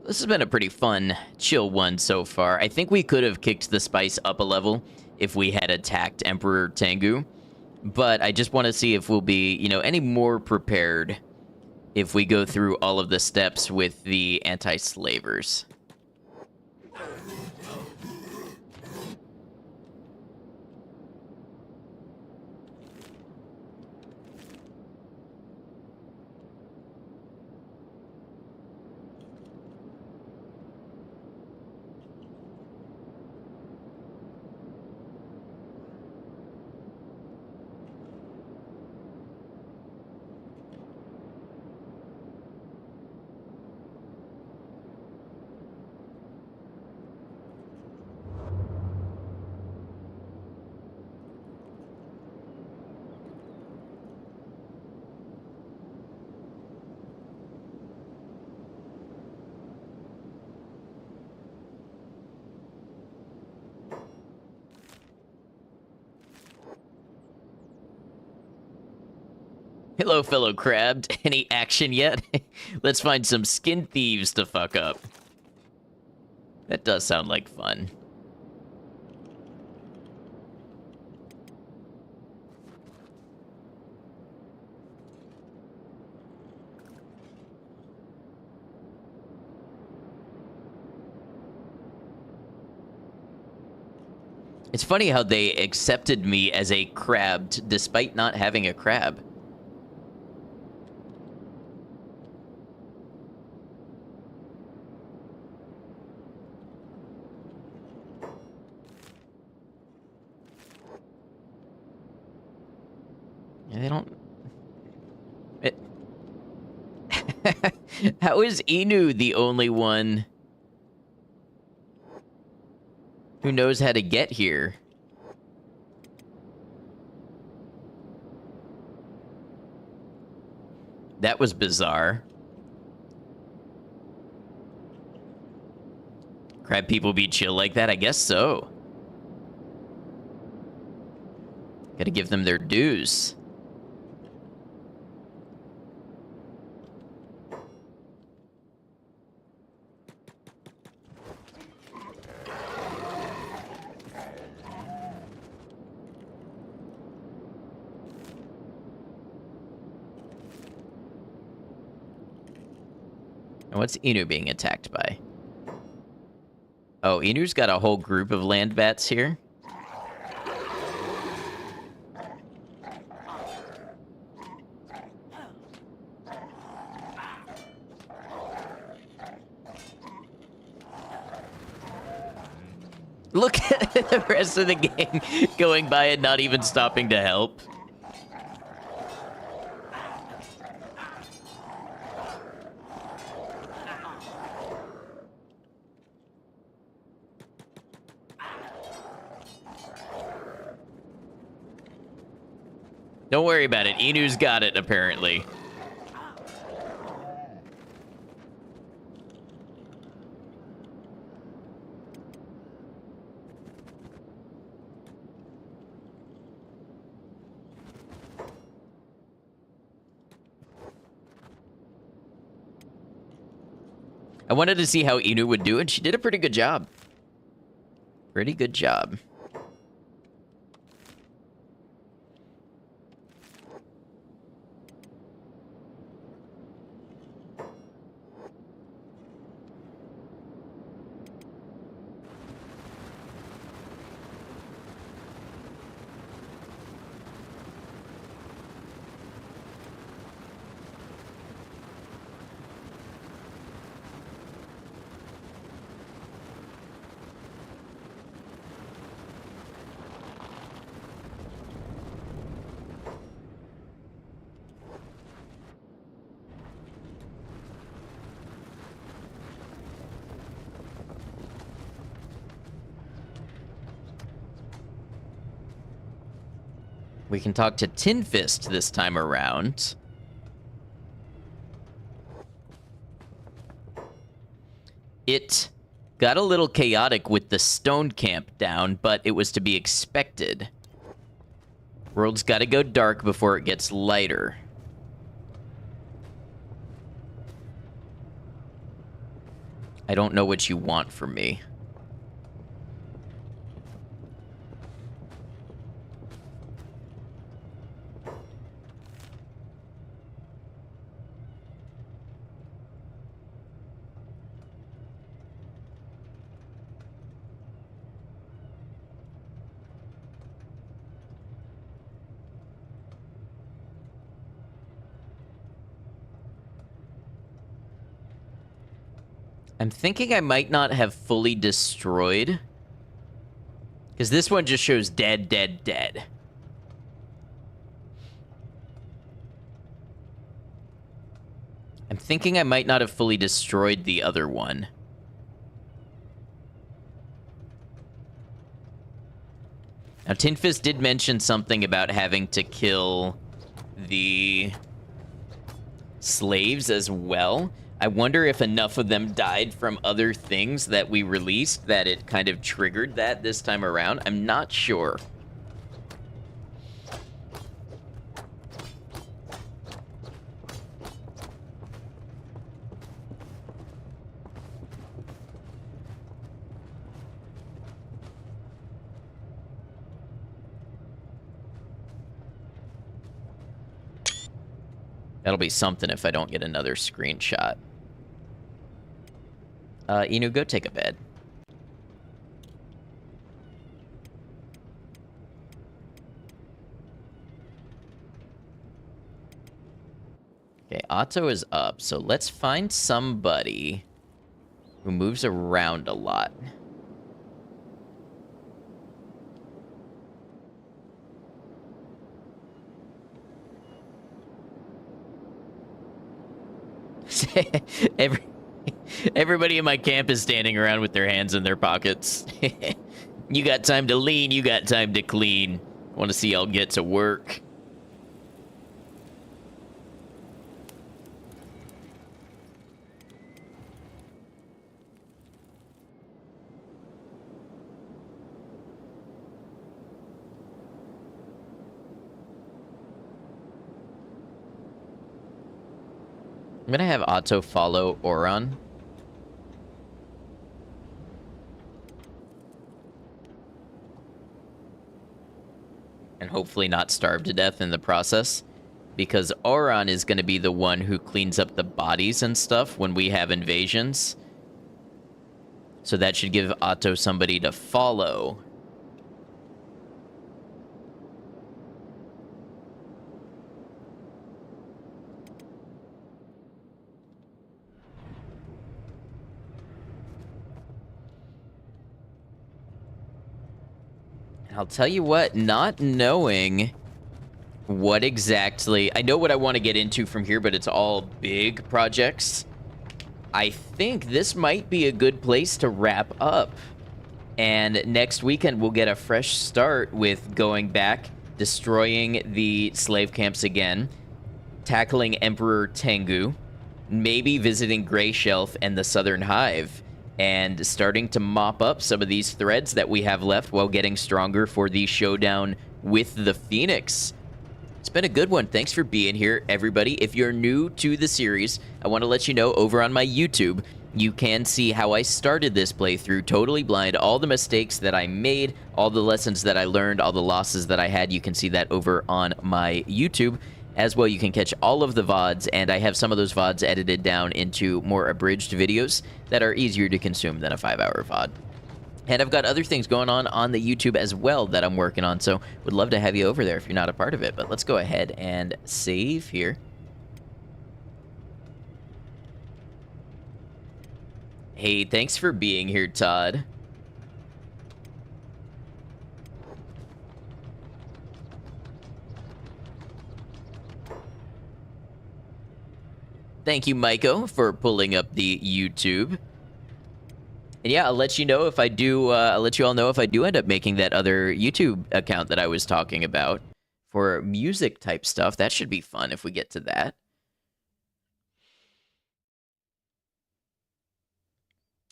This has been a pretty fun, chill one so far. I think we could have kicked the spice up a level if we had attacked Emperor Tengu, but I just want to see if we'll be, any more prepared if we go through all of the steps with the anti-slavers. Hello, fellow crabbed. Any action yet? Let's find some skin thieves to fuck up. That does sound like fun. It's funny how they accepted me as a crabbed despite not having a crab. They don't... How is Inu the only one who knows how to get here? That was bizarre. Crab people be chill like that? I guess so. Gotta give them their dues. And what's Inu being attacked by? Oh, Inu's got a whole group of land bats here. Look at the rest of the gang going by and not even stopping to help. Don't worry about it. Inu's got it, apparently. I wanted to see how Inu would do, and she did a pretty good job. Pretty good job. We can talk to Tinfist this time around. It got a little chaotic with the stone camp down, but it was to be expected. World's got to go dark before it gets lighter. I don't know what you want from me. I'm thinking I might not have fully destroyed. Because this one just shows dead, dead, dead. I'm thinking I might not have fully destroyed the other one. Now, Tinfist did mention something about having to kill the slaves as well. I wonder if enough of them died from other things that we released that it kind of triggered that this time around. I'm not sure. That'll be something if I don't get another screenshot. Inu, go take a bed. Okay, Otto is up, so let's find somebody who moves around a lot. Everybody in my camp is standing around with their hands in their pockets. You got time to lean, you got time to clean. Want to see y'all get to work. I'm gonna have Otto follow Oron. And hopefully not starve to death in the process. Because Oron is gonna be the one who cleans up the bodies and stuff when we have invasions. So that should give Otto somebody to follow. I'll tell you what, not knowing what exactly... I know what I want to get into from here, but it's all big projects. I think this might be a good place to wrap up. And next weekend, we'll get a fresh start with going back destroying the slave camps again, tackling Emperor Tengu, maybe visiting Grey Shelf and the Southern Hive, and starting to mop up some of these threads that we have left while getting stronger for the showdown with the Phoenix. It's been a good one. Thanks for being here, everybody. If you're new to the series, I want to let you know over on my YouTube, you can see how I started this playthrough totally blind, all the mistakes that I made, all the lessons that I learned, all the losses that I had. You can see that over on my YouTube. As well, you can catch all of the VODs, and I have some of those VODs edited down into more abridged videos that are easier to consume than a 5-hour VOD. And I've got other things going on the YouTube as well that I'm working on, so would love to have you over there if you're not a part of it. But let's go ahead and save here. Hey, thanks for being here, Todd. Thank you, Maiko, for pulling up the YouTube. And yeah, I'll let you know if I do, I'll let you all know if I do end up making that other YouTube account that I was talking about for music type stuff. That should be fun if we get to that.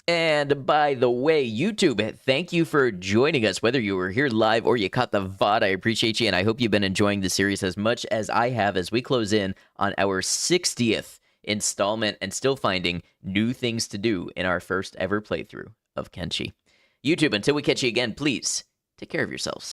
And by the way, YouTube, thank you for joining us. Whether you were here live or you caught the VOD, I appreciate you, and I hope you've been enjoying the series as much as I have as we close in on our 60th installment and still finding new things to do in our first ever playthrough of Kenshi. YouTube, until we catch you again, please take care of yourselves.